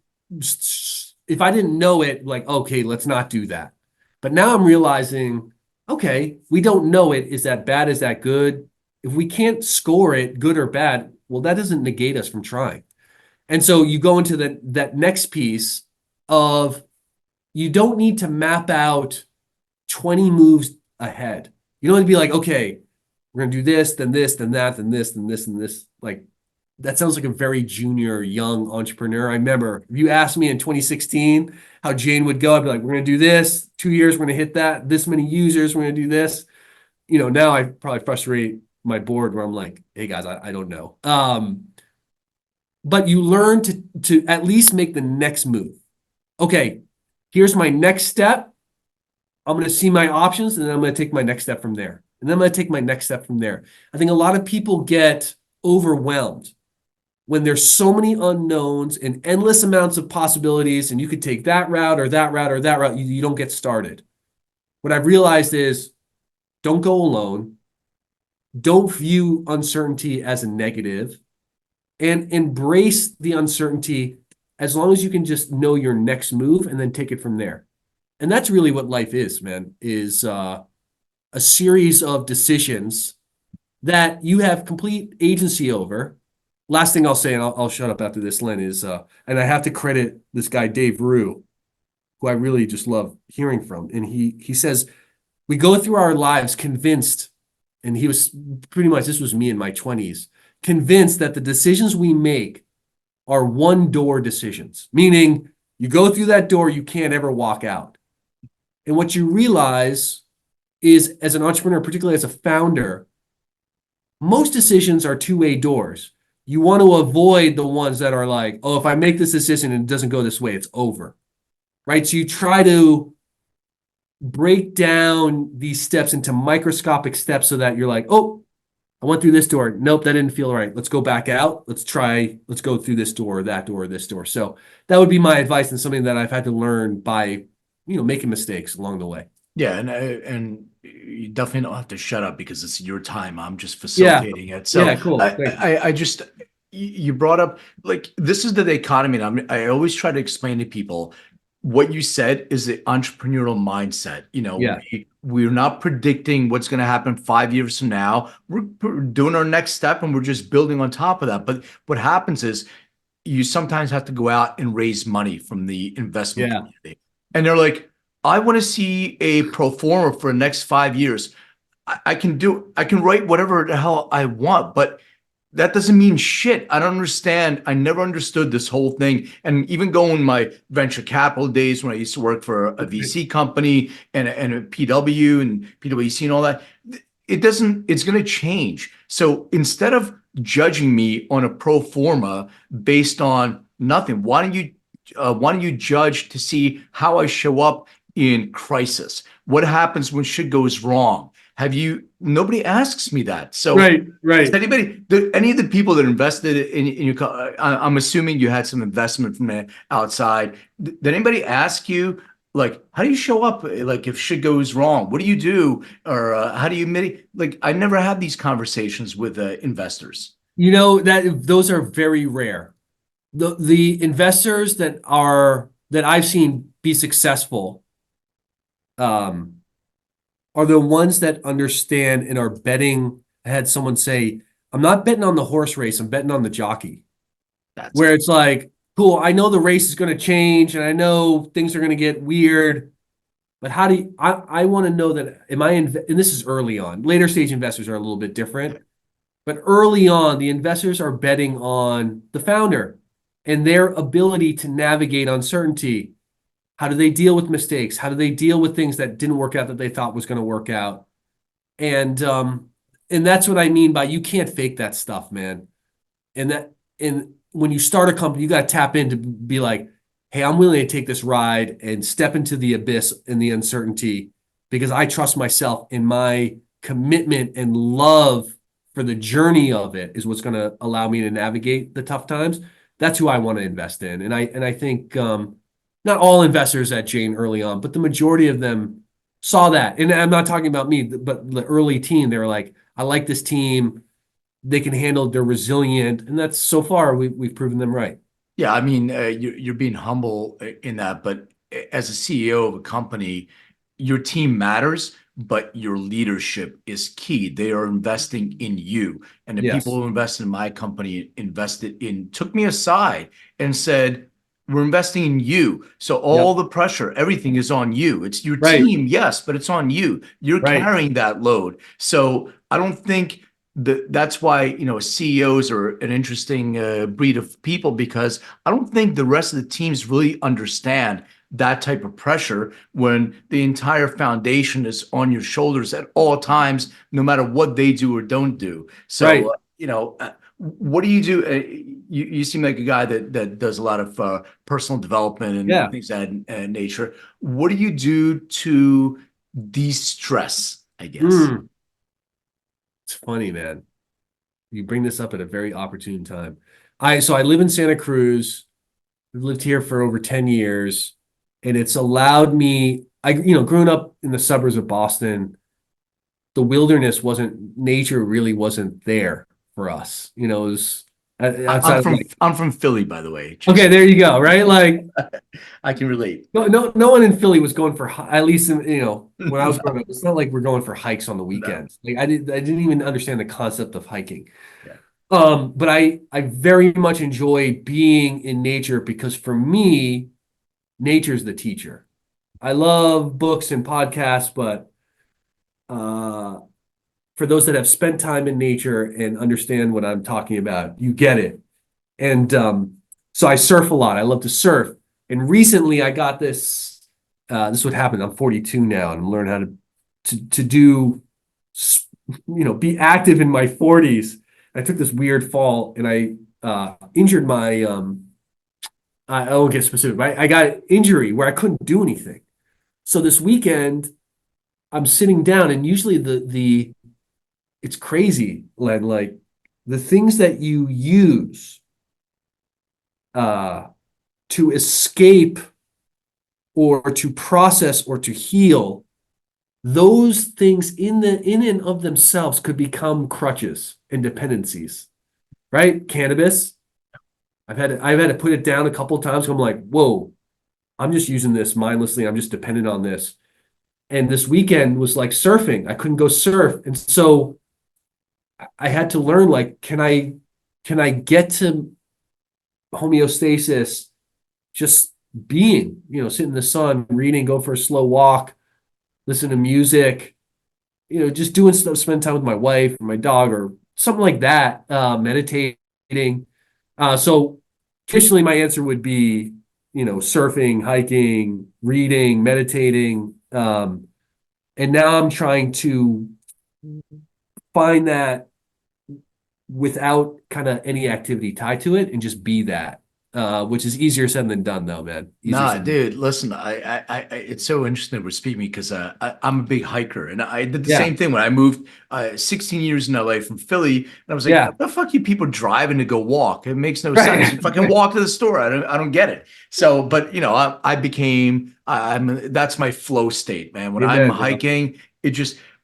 if I didn't know it, like, okay, let's not do that. But now I'm realizing, okay, we don't know it. Is that bad? Is that good? If we can't score it, good or bad, well, that doesn't negate us from trying. And so you go into that next piece of, you don't need to map out 20 moves ahead. You don't need to be like, okay, we're going to do this, then this, then that, then this, then this, and this. Like, that sounds like a very junior, young entrepreneur. I remember if you asked me in 2016 how Jane would go, I'd be like, we're going to do this. 2 years, we're going to hit that. This many users, we're going to do this. Now I probably frustrate my board where I'm like, hey guys, I don't know. But you learn to at least make the next move. Okay, here's my next step. I'm going to see my options, and then I'm going to take my next step from there. And then I'm going to take my next step from there. I think a lot of people get overwhelmed when there's so many unknowns and endless amounts of possibilities, and you could take that route or that route or that route. You don't get started. What I've realized is, don't go alone. Don't view uncertainty as a negative, and embrace the uncertainty as long as you can just know your next move and then take it from there. And that's really what life is, man, is a series of decisions that you have complete agency over. Last thing I'll say, and I'll shut up after this, Len, is, and I have to credit this guy, Dave Rue, who I really just love hearing from. And he says, we go through our lives convinced, and he was pretty much, this was me in my 20s, convinced that the decisions we make are one-door decisions, meaning you go through that door, you can't ever walk out. And what you realize is, as an entrepreneur, particularly as a founder, most decisions are two-way doors. You want to avoid the ones that are like, oh, if I make this decision and it doesn't go this way, it's over, right? So you try to break down these steps into microscopic steps so that you're like, oh, I went through this door. Nope, that didn't feel right. Let's go back out. Let's go through this door, that door, this door. So that would be my advice, and something that I've had to learn by, making mistakes along the way. Yeah, and you definitely don't have to shut up because it's your time. I'm just Yeah. facilitating it. So Yeah, cool. Thank you. I just you brought up like this is the dichotomy. And I always try to explain to people what you said is the entrepreneurial mindset. Yeah. We're not predicting what's going to happen 5 years from now. We're doing our next step and we're just building on top of that. But what happens is you sometimes have to go out and raise money from the investment Yeah. community. And they're like, I want to see a pro forma for the next 5 years. I can write whatever the hell I want, but that doesn't mean shit. I don't understand. I never understood this whole thing. And even going my venture capital days when I used to work for a VC company and a PW and PwC and all that, it's going to change. So instead of judging me on a pro forma based on nothing, why don't you judge to see how I show up in crisis? What happens when shit goes wrong? Nobody asks me that. So Right. does any of the people that invested in your, I'm assuming you had some investment from the outside. Did anybody ask you, like, how do you show up? Like, if shit goes wrong, what do you do? Or how do you mitigate? Like, I never had these conversations with investors. That those are very rare. The investors that I've seen be successful, are the ones that understand and are betting. I had someone say, I'm not betting on the horse race, I'm betting on the jockey. Where it's like, cool, I know the race is going to change and I know things are going to get weird, but how do you, I want to know that, and this is early on. Later stage investors are a little bit different, but early on, the investors are betting on the founder and their ability to navigate uncertainty. How do they deal with mistakes? How do they deal with things that didn't work out that they thought was going to work out? And that's what I mean by you can't fake that stuff, man. And when you start a company, you got to tap in to be like, hey, I'm willing to take this ride and step into the abyss and the uncertainty because I trust myself, and my commitment and love for the journey of it is what's going to allow me to navigate the tough times. That's who I want to invest in. And I think not all investors at Jane early on, but the majority of them saw that. And I'm not talking about me, but the early team, they were like, I like this team. They can handle, they're resilient. And that's so far, we've proven them right. Yeah, I mean, you're being humble in that, but as a CEO of a company, your team matters, but your leadership is key. They are investing in you. And the people Yes. who invested in my company took me aside and said, we're investing in you. So all Yep. the pressure, everything is on you. It's your Right. team, yes, but it's on you. You're Right. carrying that load. So I don't think that's why, CEOs are an interesting breed of people, because I don't think the rest of the teams really understand that type of pressure when the entire foundation is on your shoulders at all times, no matter what they do or don't do. Right. So, what do you do? You seem like a guy that does a lot of personal development and Yeah. things of that nature. What do you do to de-stress, I guess? It's funny, man. You bring this up at a very opportune time. So I live in Santa Cruz. I've lived here for over 10 years, and it's allowed me, growing up in the suburbs of Boston, the wilderness nature really wasn't there for us. It was outside of like, I'm from Philly, by the way. okay, there you go, right? Like, I can relate. no one in Philly was going for, at least when I was No, growing up, it's not like we're going for hikes on the no. weekends. Like I didn't even understand the concept of hiking. Yeah. But I very much enjoy being in nature because for me, nature's the teacher. I love books and podcasts, but uh, for those that have spent time in nature and understand what I'm talking about, you get it. And so I surf a lot. I love to surf. And recently I got this. This is what happened. I'm 42 now, and I'm learning how to do, be active in my 40s. I took this weird fall and I injured my I won't get specific, but I got an injury where I couldn't do anything. So this weekend I'm sitting down, and usually it's crazy, Len, like the things that you use to escape or to process or to heal, those things in and of themselves could become crutches and dependencies, right? Cannabis. I've had to put it down a couple of times. I'm like, whoa, I'm just using this mindlessly. I'm just dependent on this. And this weekend was like surfing. I couldn't go surf. And so I had to learn, like, can I get to homeostasis just being, sit in the sun, reading, go for a slow walk, listen to music, just doing stuff, spend time with my wife or my dog or something like that, meditating. So traditionally my answer would be, surfing, hiking, reading, meditating. And now I'm trying to find that without kind of any activity tied to it and just be that, which is easier said than done, though, man. Easier Nah, said than done. dude, listen, it's so interesting that we're speaking because I'm a big hiker and I did the Yeah. same thing when I moved 16 years in LA from Philly. And I was like, Yeah. what the fuck you people driving to go walk? It makes no sense. Right. You fucking walk to the store. I don't get it. So, but I became, that's my flow state, man. When I'm Amen, bro. hiking,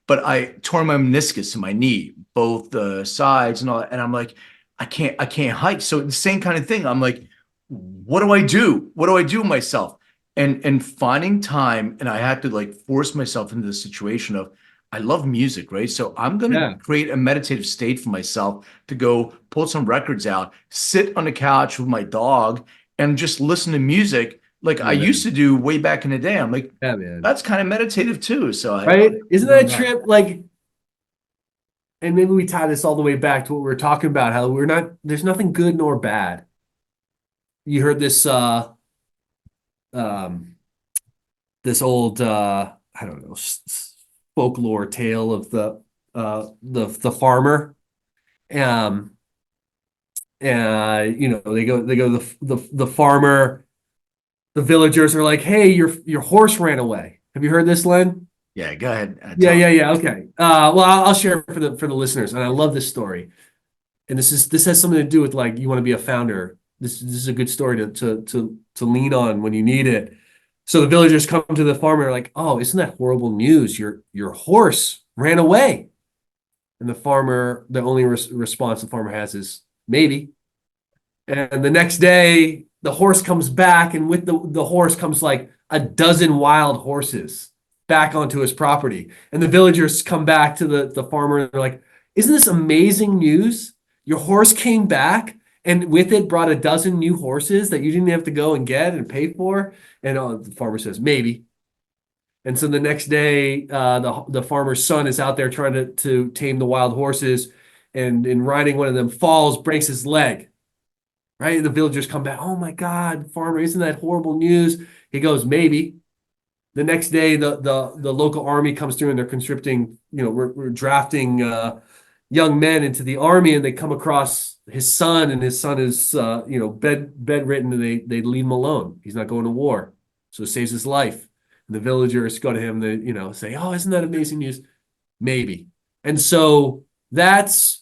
but I tore my meniscus in my knee, both the sides and all that. And I'm like, I can't hike. So the same kind of thing. I'm like, what do I do? What do I do with myself? And finding time, and I had to like force myself into the situation of I love music, right? So I'm gonna Yeah. create a meditative state for myself to go pull some records out, sit on the couch with my dog, and just listen to music like I used Amen. to do way back in the day. I'm like, Yeah, man. that's kind of meditative too. So Right? I'm Isn't that doing a that. trip? Like, and maybe we tie this all the way back to what we were talking about, how there's nothing good nor bad. You heard um, this old, I don't know, folklore tale of the farmer. Um, they go the farmer, the villagers are like, hey, your horse ran away. Have you heard this, Len? Yeah, go ahead. Yeah, Tell yeah, me. yeah. Okay. Well, I'll share it for the listeners, and I love this story. And this has something to do with, like, you want to be a founder. This is a good story to lean on when you need it. So the villagers come to the farmer, like, oh, isn't that horrible news? Your horse ran away. And the only response the farmer has is maybe. And the next day, the horse comes back, and with the horse comes like a dozen wild horses back onto his property. And the villagers come back to the farmer, and they're like, isn't this amazing news? Your horse came back, and with it brought a dozen new horses that you didn't have to go and get and pay for. And the farmer says, maybe. And so the next day, the farmer's son is out there trying to tame the wild horses, and in riding one of them falls, breaks his leg. Right? The villagers come back. Oh my God, farmer, isn't that horrible news? He goes, maybe. The next day, the local army comes through and they're conscripting. We're drafting young men into the army, and they come across his son, and his son is bedridden, and they leave him alone. He's not going to war, so it saves his life. And the villagers go to him. They say, "Oh, isn't that amazing news?" Maybe. And so that's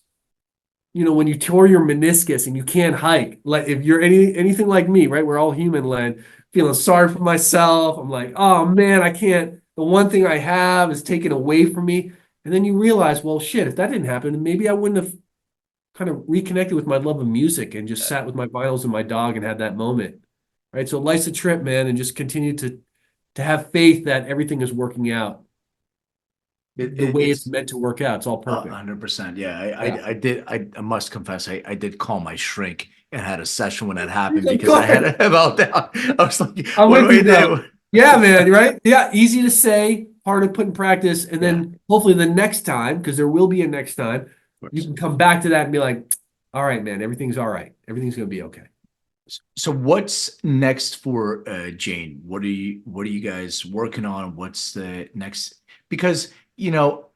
when you tore your meniscus and you can't hike. Like, if you're anything like me, right? We're all human, Len. Feeling sorry for myself. I'm like, oh man, I can't. The one thing I have is taken away from me. And then you realize, well, shit, if that didn't happen, maybe I wouldn't have kind of reconnected with my love of music and just sat with my vinyls and my dog and had that moment. Right. So life's a trip, man, and just continue to have faith that everything is working out the way it's It's meant to work out. It's all perfect. 100%. Yeah, I, Yeah. I, I did. I must confess, I did call my shrink and had a session when that happened Of because I had course. a meltdown. I was like, I'm "What with do I you though. do?" Yeah, man, right? Yeah, easy to say, hard to put in practice. And Yeah, then hopefully the next time, because there will be a next time, of you course. can come back to that and be like, all right, man, everything's all right. Everything's gonna be okay. So what's next for Jane? What are you guys working on? What's the next? Because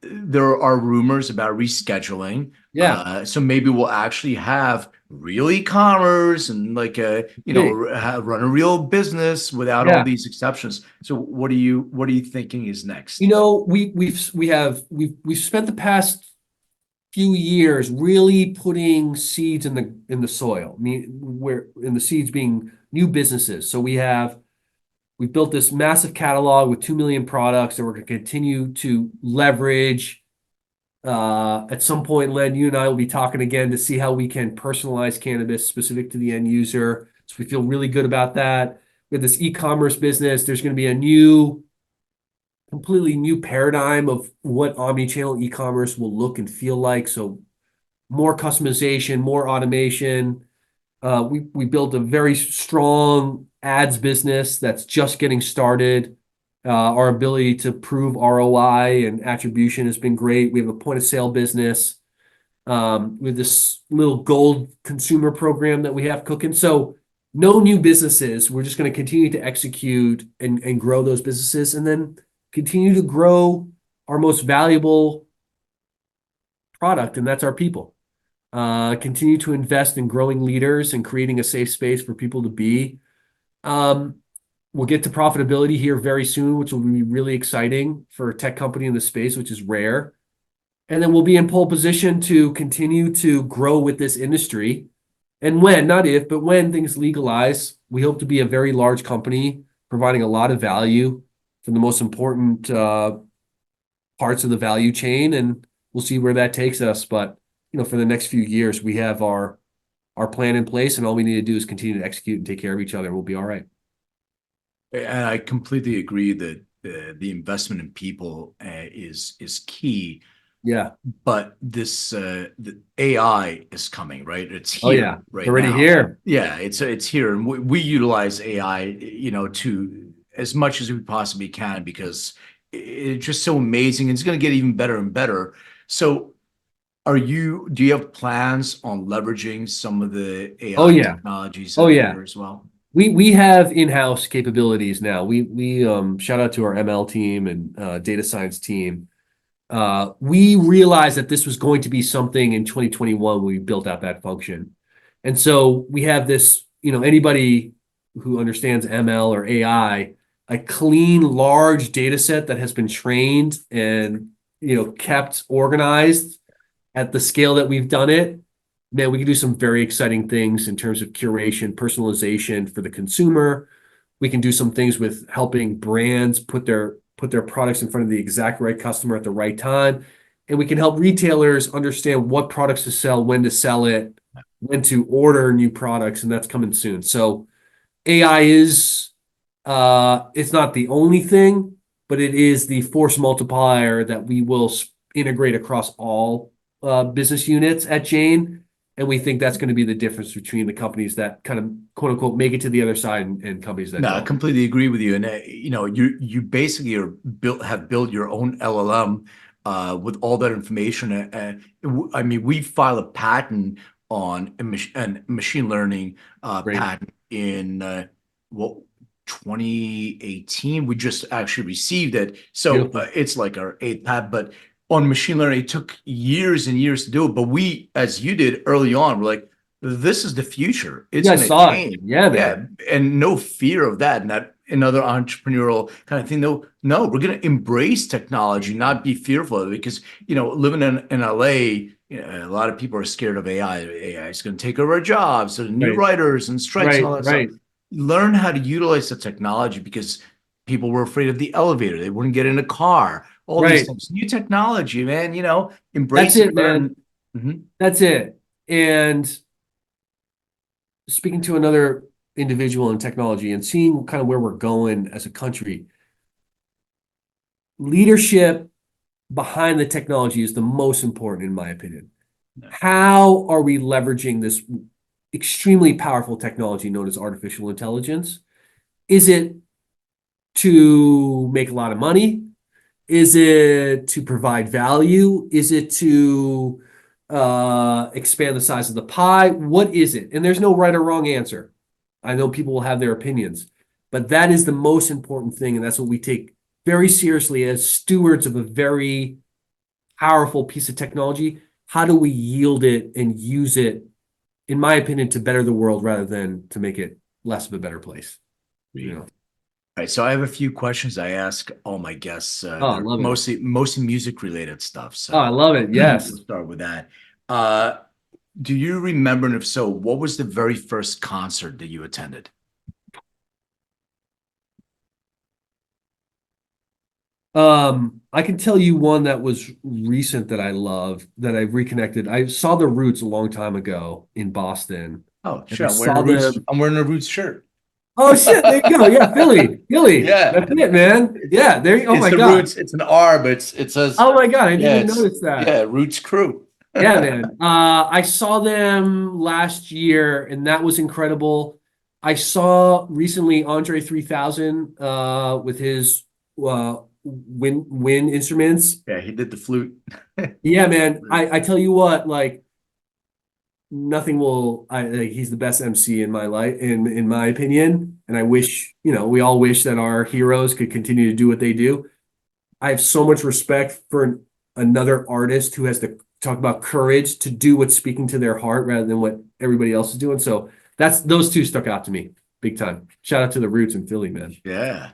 there are rumors about rescheduling. Yeah, So maybe we'll actually have real e-commerce and like big. run a real business without all Yeah. these exceptions. So what are you thinking is next? We have we've spent the past few years really putting seeds in the soil. I mean, where in the seeds being new businesses. So we've built this massive catalog with 2 million products that we're going to continue to leverage. At some point, Len, you and I will be talking again to see how we can personalize cannabis specific to the end user. So we feel really good about that. We have this e-commerce business. There's going to be completely new paradigm of what omni-channel e-commerce will look and feel like. So more customization, more automation. We built a very strong ads business that's just getting started. Our ability to prove ROI and attribution has been great. We have a point of sale business with this little gold consumer program that we have cooking. So no new businesses. We're just going to continue to execute and grow those businesses, and then continue to grow our most valuable product, and that's our people. Continue to invest in growing leaders and creating a safe space for people to be. We'll get to profitability here very soon, which will be really exciting for a tech company in the space, which is rare. And then we'll be in pole position to continue to grow with this industry. And when, not if, but when things legalize, we hope to be a very large company providing a lot of value for the most important parts of the value chain. And we'll see where that takes us. But for the next few years, we have our plan in place, and all we need to do is continue to execute and take care of each other. We'll be all right. And I completely agree that the investment in people is key. Yeah. But the AI is coming, right? It's Oh here yeah. right It's already now. here. Yeah, it's here, and we utilize AI, to as much as we possibly can, because it's just so amazing. It's going to get even better and better. So, do you have plans on leveraging some of the Oh AI yeah. technologies that Oh are yeah. here as well? We have in-house capabilities now. We shout out to our ML team and data science team. We realized that this was going to be something in 2021 when we built out that function. And so we have this, anybody who understands ML or AI, a clean, large data set that has been trained and, kept organized at the scale that we've done it. Man, we can do some very exciting things in terms of curation, personalization for the consumer. We can do some things with helping brands put their products in front of the exact right customer at the right time. And we can help retailers understand what products to sell, when to sell it, when to order new products, and that's coming soon. So AI is it's not the only thing, but it is the force multiplier that we will integrate across all business units at Jane. And we think that's going to be the difference between the companies that kind of quote unquote make it to the other side and companies that No, I don't. completely agree with you. And you basically have built your own LLM with all that information. I mean, we file a patent on a machine learning Great. patent in what 2018. We just actually received it, so Beautiful. it's like our eighth patent. But on machine learning, it took years and years to do it. But we, as you did early on, were like, this is the future. You It's guys going to saw it. change. Yeah, Yeah, man. and no fear of that. And that another entrepreneurial kind of thing. No, we're going to embrace technology, not be fearful of it. Because living in LA, a lot of people are scared of AI. AI is going to take over our jobs. So new Right. writers and strikes and Right. all that stuff. Right. Learn how to utilize the technology, because people were afraid of the elevator. They wouldn't get in a car. All these Right. things. New technology, man. That's Embrace it. it, man. Learn. Mhm. That's it. And speaking to another individual in technology and seeing kind of where we're going as a country, leadership behind the technology is the most important, in my opinion. How are we leveraging this extremely powerful technology known as artificial intelligence? Is it to make a lot of money? Is it to provide value? Is it to expand the size of the pie? What is it? And there's no right or wrong answer. I know people will have their opinions, but that is the most important thing. And that's what we take very seriously as stewards of a very powerful piece of technology. How do we yield it and use it, in my opinion, to better the world rather than to make it less of a better place? right, so I have a few questions I ask all my guests. Oh, I They're love it. mostly music related stuff. Oh, I So love it. we'll Yes. start with that. Uh, do you remember, and if so, what was the very first concert that you attended? I can tell you one that was recent that I love that I've reconnected. I saw the Roots a long time ago in Boston, Oh, and I sure. saw them. I'm wearing a Roots shirt. Oh shit, there you go. Yeah, Philly, Philly. Yeah, That's it, man. Yeah, there you, oh it's my the God. Roots. It's an R, but it says, Oh my God, I didn't yeah, even it's notice that. yeah, Roots Crew. Yeah, man. I saw them last year, and that was incredible. I saw recently Andre 3000 with his wind instruments. Yeah, he did the flute. Yeah, man. I tell you what, like nothing will. Like, he's the best MC in my life, in my opinion. And I wish, we all wish that our heroes could continue to do what they do. I have so much respect for another artist who has to talk about courage to do what's speaking to their heart rather than what everybody else is doing. So that's those two stuck out to me big time. Shout out to the Roots in Philly, man. Yeah.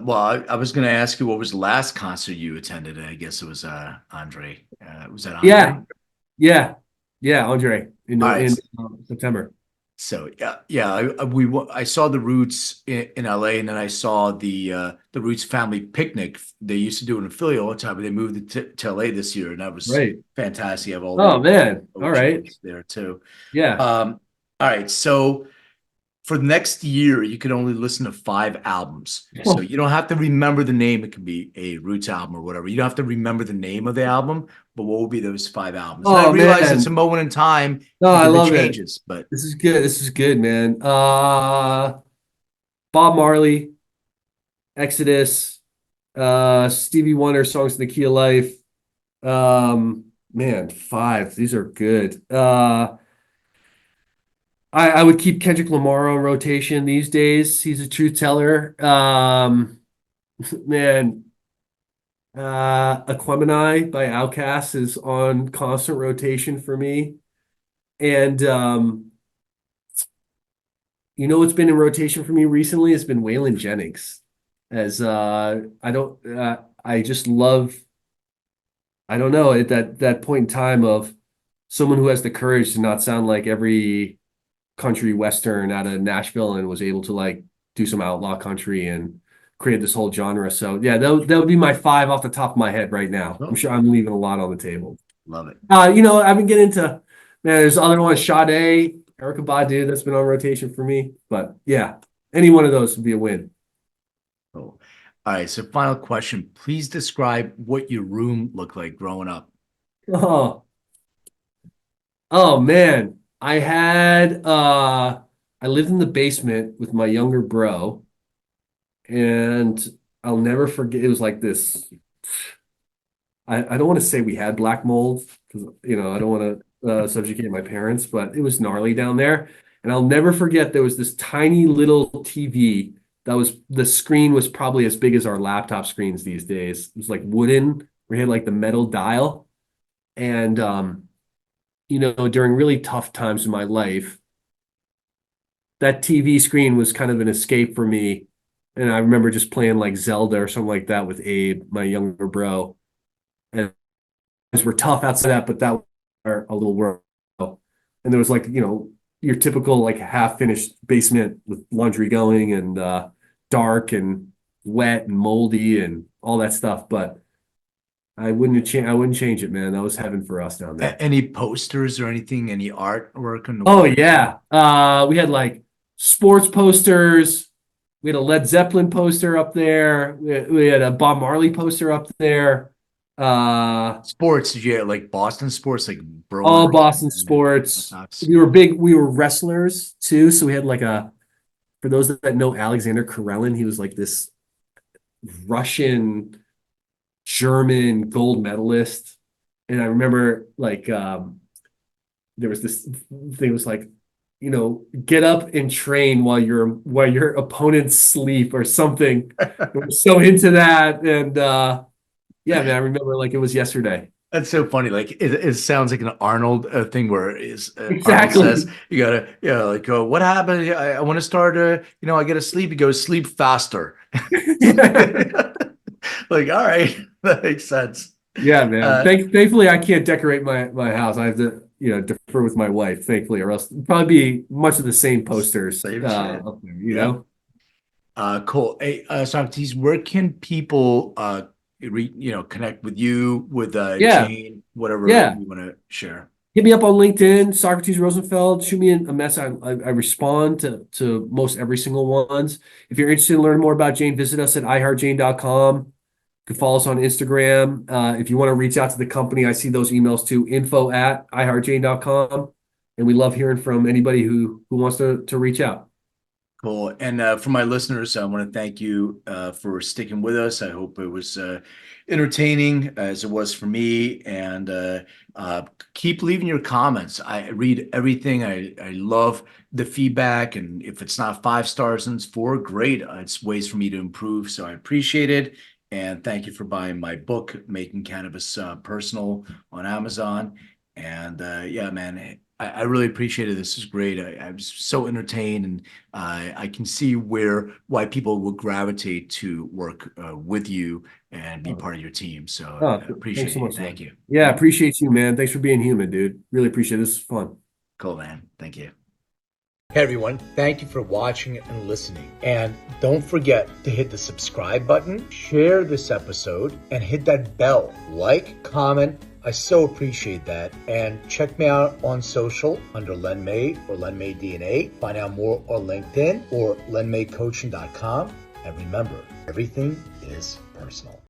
Well, I was going to ask you what was the last concert you attended, and I guess it was Andre. Was that Andre? Yeah, yeah, yeah. Andre All right. in September. So yeah. I saw the Roots in LA, and then I saw the Roots family picnic. They used to do it in Philly all the time, but they moved it to LA this year, and that was Right. fantastic. You have all Oh the man. All right. OGs there too. Yeah. All right, so for the next year, you can only listen to 5 albums. So Oh, you don't have to remember the name. It could be a Roots album or whatever. You don't have to remember the name of the album, but what will be those 5 albums? And I oh realize it's a man. moment in time No, and I different love it. changes, but This is good. This is good, man. Bob Marley, Exodus, Stevie Wonder, Songs in the Key of Life. Man, five. These are good. I would keep Kendrick Lamar on rotation these days. He's a truth teller. Man, Aquemini by Outkast is on constant rotation for me. And what's been in rotation for me recently has been Waylon Jennings. As I just love, I don't know, at that point in time of someone who has the courage to not sound like every country western out of Nashville and was able to like do some outlaw country and create this whole genre. So yeah, that would be my five off the top of my head right now. I'm oh, sure I'm leaving a lot on the table. love it. I've been getting into man, there's other ones, Sade, Erica Badu that's been on rotation for me. But yeah, any one of those would be a win. Oh. All right, so final question. Please describe what your room looked like growing up. Oh, oh man. I lived in the basement with my younger bro, and I'll never forget it was like this. I don't want to say we had black mold because I don't want to subjugate my parents, but it was gnarly down there. And I'll never forget there was this tiny little TV that was the screen was probably as big as our laptop screens these days. It was like wooden, we had like the metal dial. And during really tough times in my life, that TV screen was kind of an escape for me. And I remember just playing like Zelda or something like that with Abe, my younger bro. And were tough outside that, but that was a little world. And there was like, your typical like half finished basement with laundry going and dark and wet and moldy and all that stuff. But I wouldn't change it, man. That was heaven for us down there. Any posters or anything, any artwork on the Oh wall? yeah. We had like sports posters. We had a Led Zeppelin poster up there. We had a Bob Marley poster up there. Sports, yeah, like Boston sports, like All Bruins Boston and sports. Sox. We were wrestlers too. So we had like for those that know Alexander Karelin, he was like this Russian, German gold medalist. And I remember like, there was this thing was like, get up and train while your opponents sleep or something. I was so into that. And, yeah, man, I remember like it was yesterday. That's so funny. Like it sounds like an Arnold thing where Arnold says Exactly. you gotta, like what happened? I want to start. I gotta sleep. He goes sleep faster. Yeah. Like, all right, that makes sense. Yeah, man. Uh, Thankfully, I can't decorate my house. I have to, defer with my wife, thankfully, or else it'd probably be much of the same posters Same shit. up there, Yep. Cool. Hey, Socrates, where can people connect with you, with Yeah, Jane, whatever yeah. you want to share? Hit me up on LinkedIn, Socrates Rosenfeld. Shoot me a message. I respond to most every single ones. If you're interested in learning more about Jane, visit us at iheartjane.com. You can follow us on Instagram. If you want to reach out to the company, I see those emails too, info@iheartjane.com. And we love hearing from anybody who wants to reach out. Cool. And for my listeners, I want to thank you for sticking with us. I hope it was entertaining as it was for me. And keep leaving your comments. I read everything. I love the feedback. And if it's not 5 stars and it's 4, great. It's ways for me to improve. So I appreciate it. And thank you for buying my book, Making Cannabis Personal, on Amazon. And yeah, man, I really appreciate it. This is great. I was so entertained, and I can see why people will gravitate to work with you and be part of your team. So Oh, I thanks appreciate so you. much, Thank man. you. Yeah, appreciate you, man. Thanks for being human, dude. Really appreciate it. This is fun. Cool, man. Thank you. Hey everyone, thank you for watching and listening. And don't forget to hit the subscribe button, share this episode, and hit that bell. Like, comment. I so appreciate that. And check me out on social under Len May or Len May DNA. Find out more on LinkedIn or lenmaycoaching.com. And remember, everything is personal.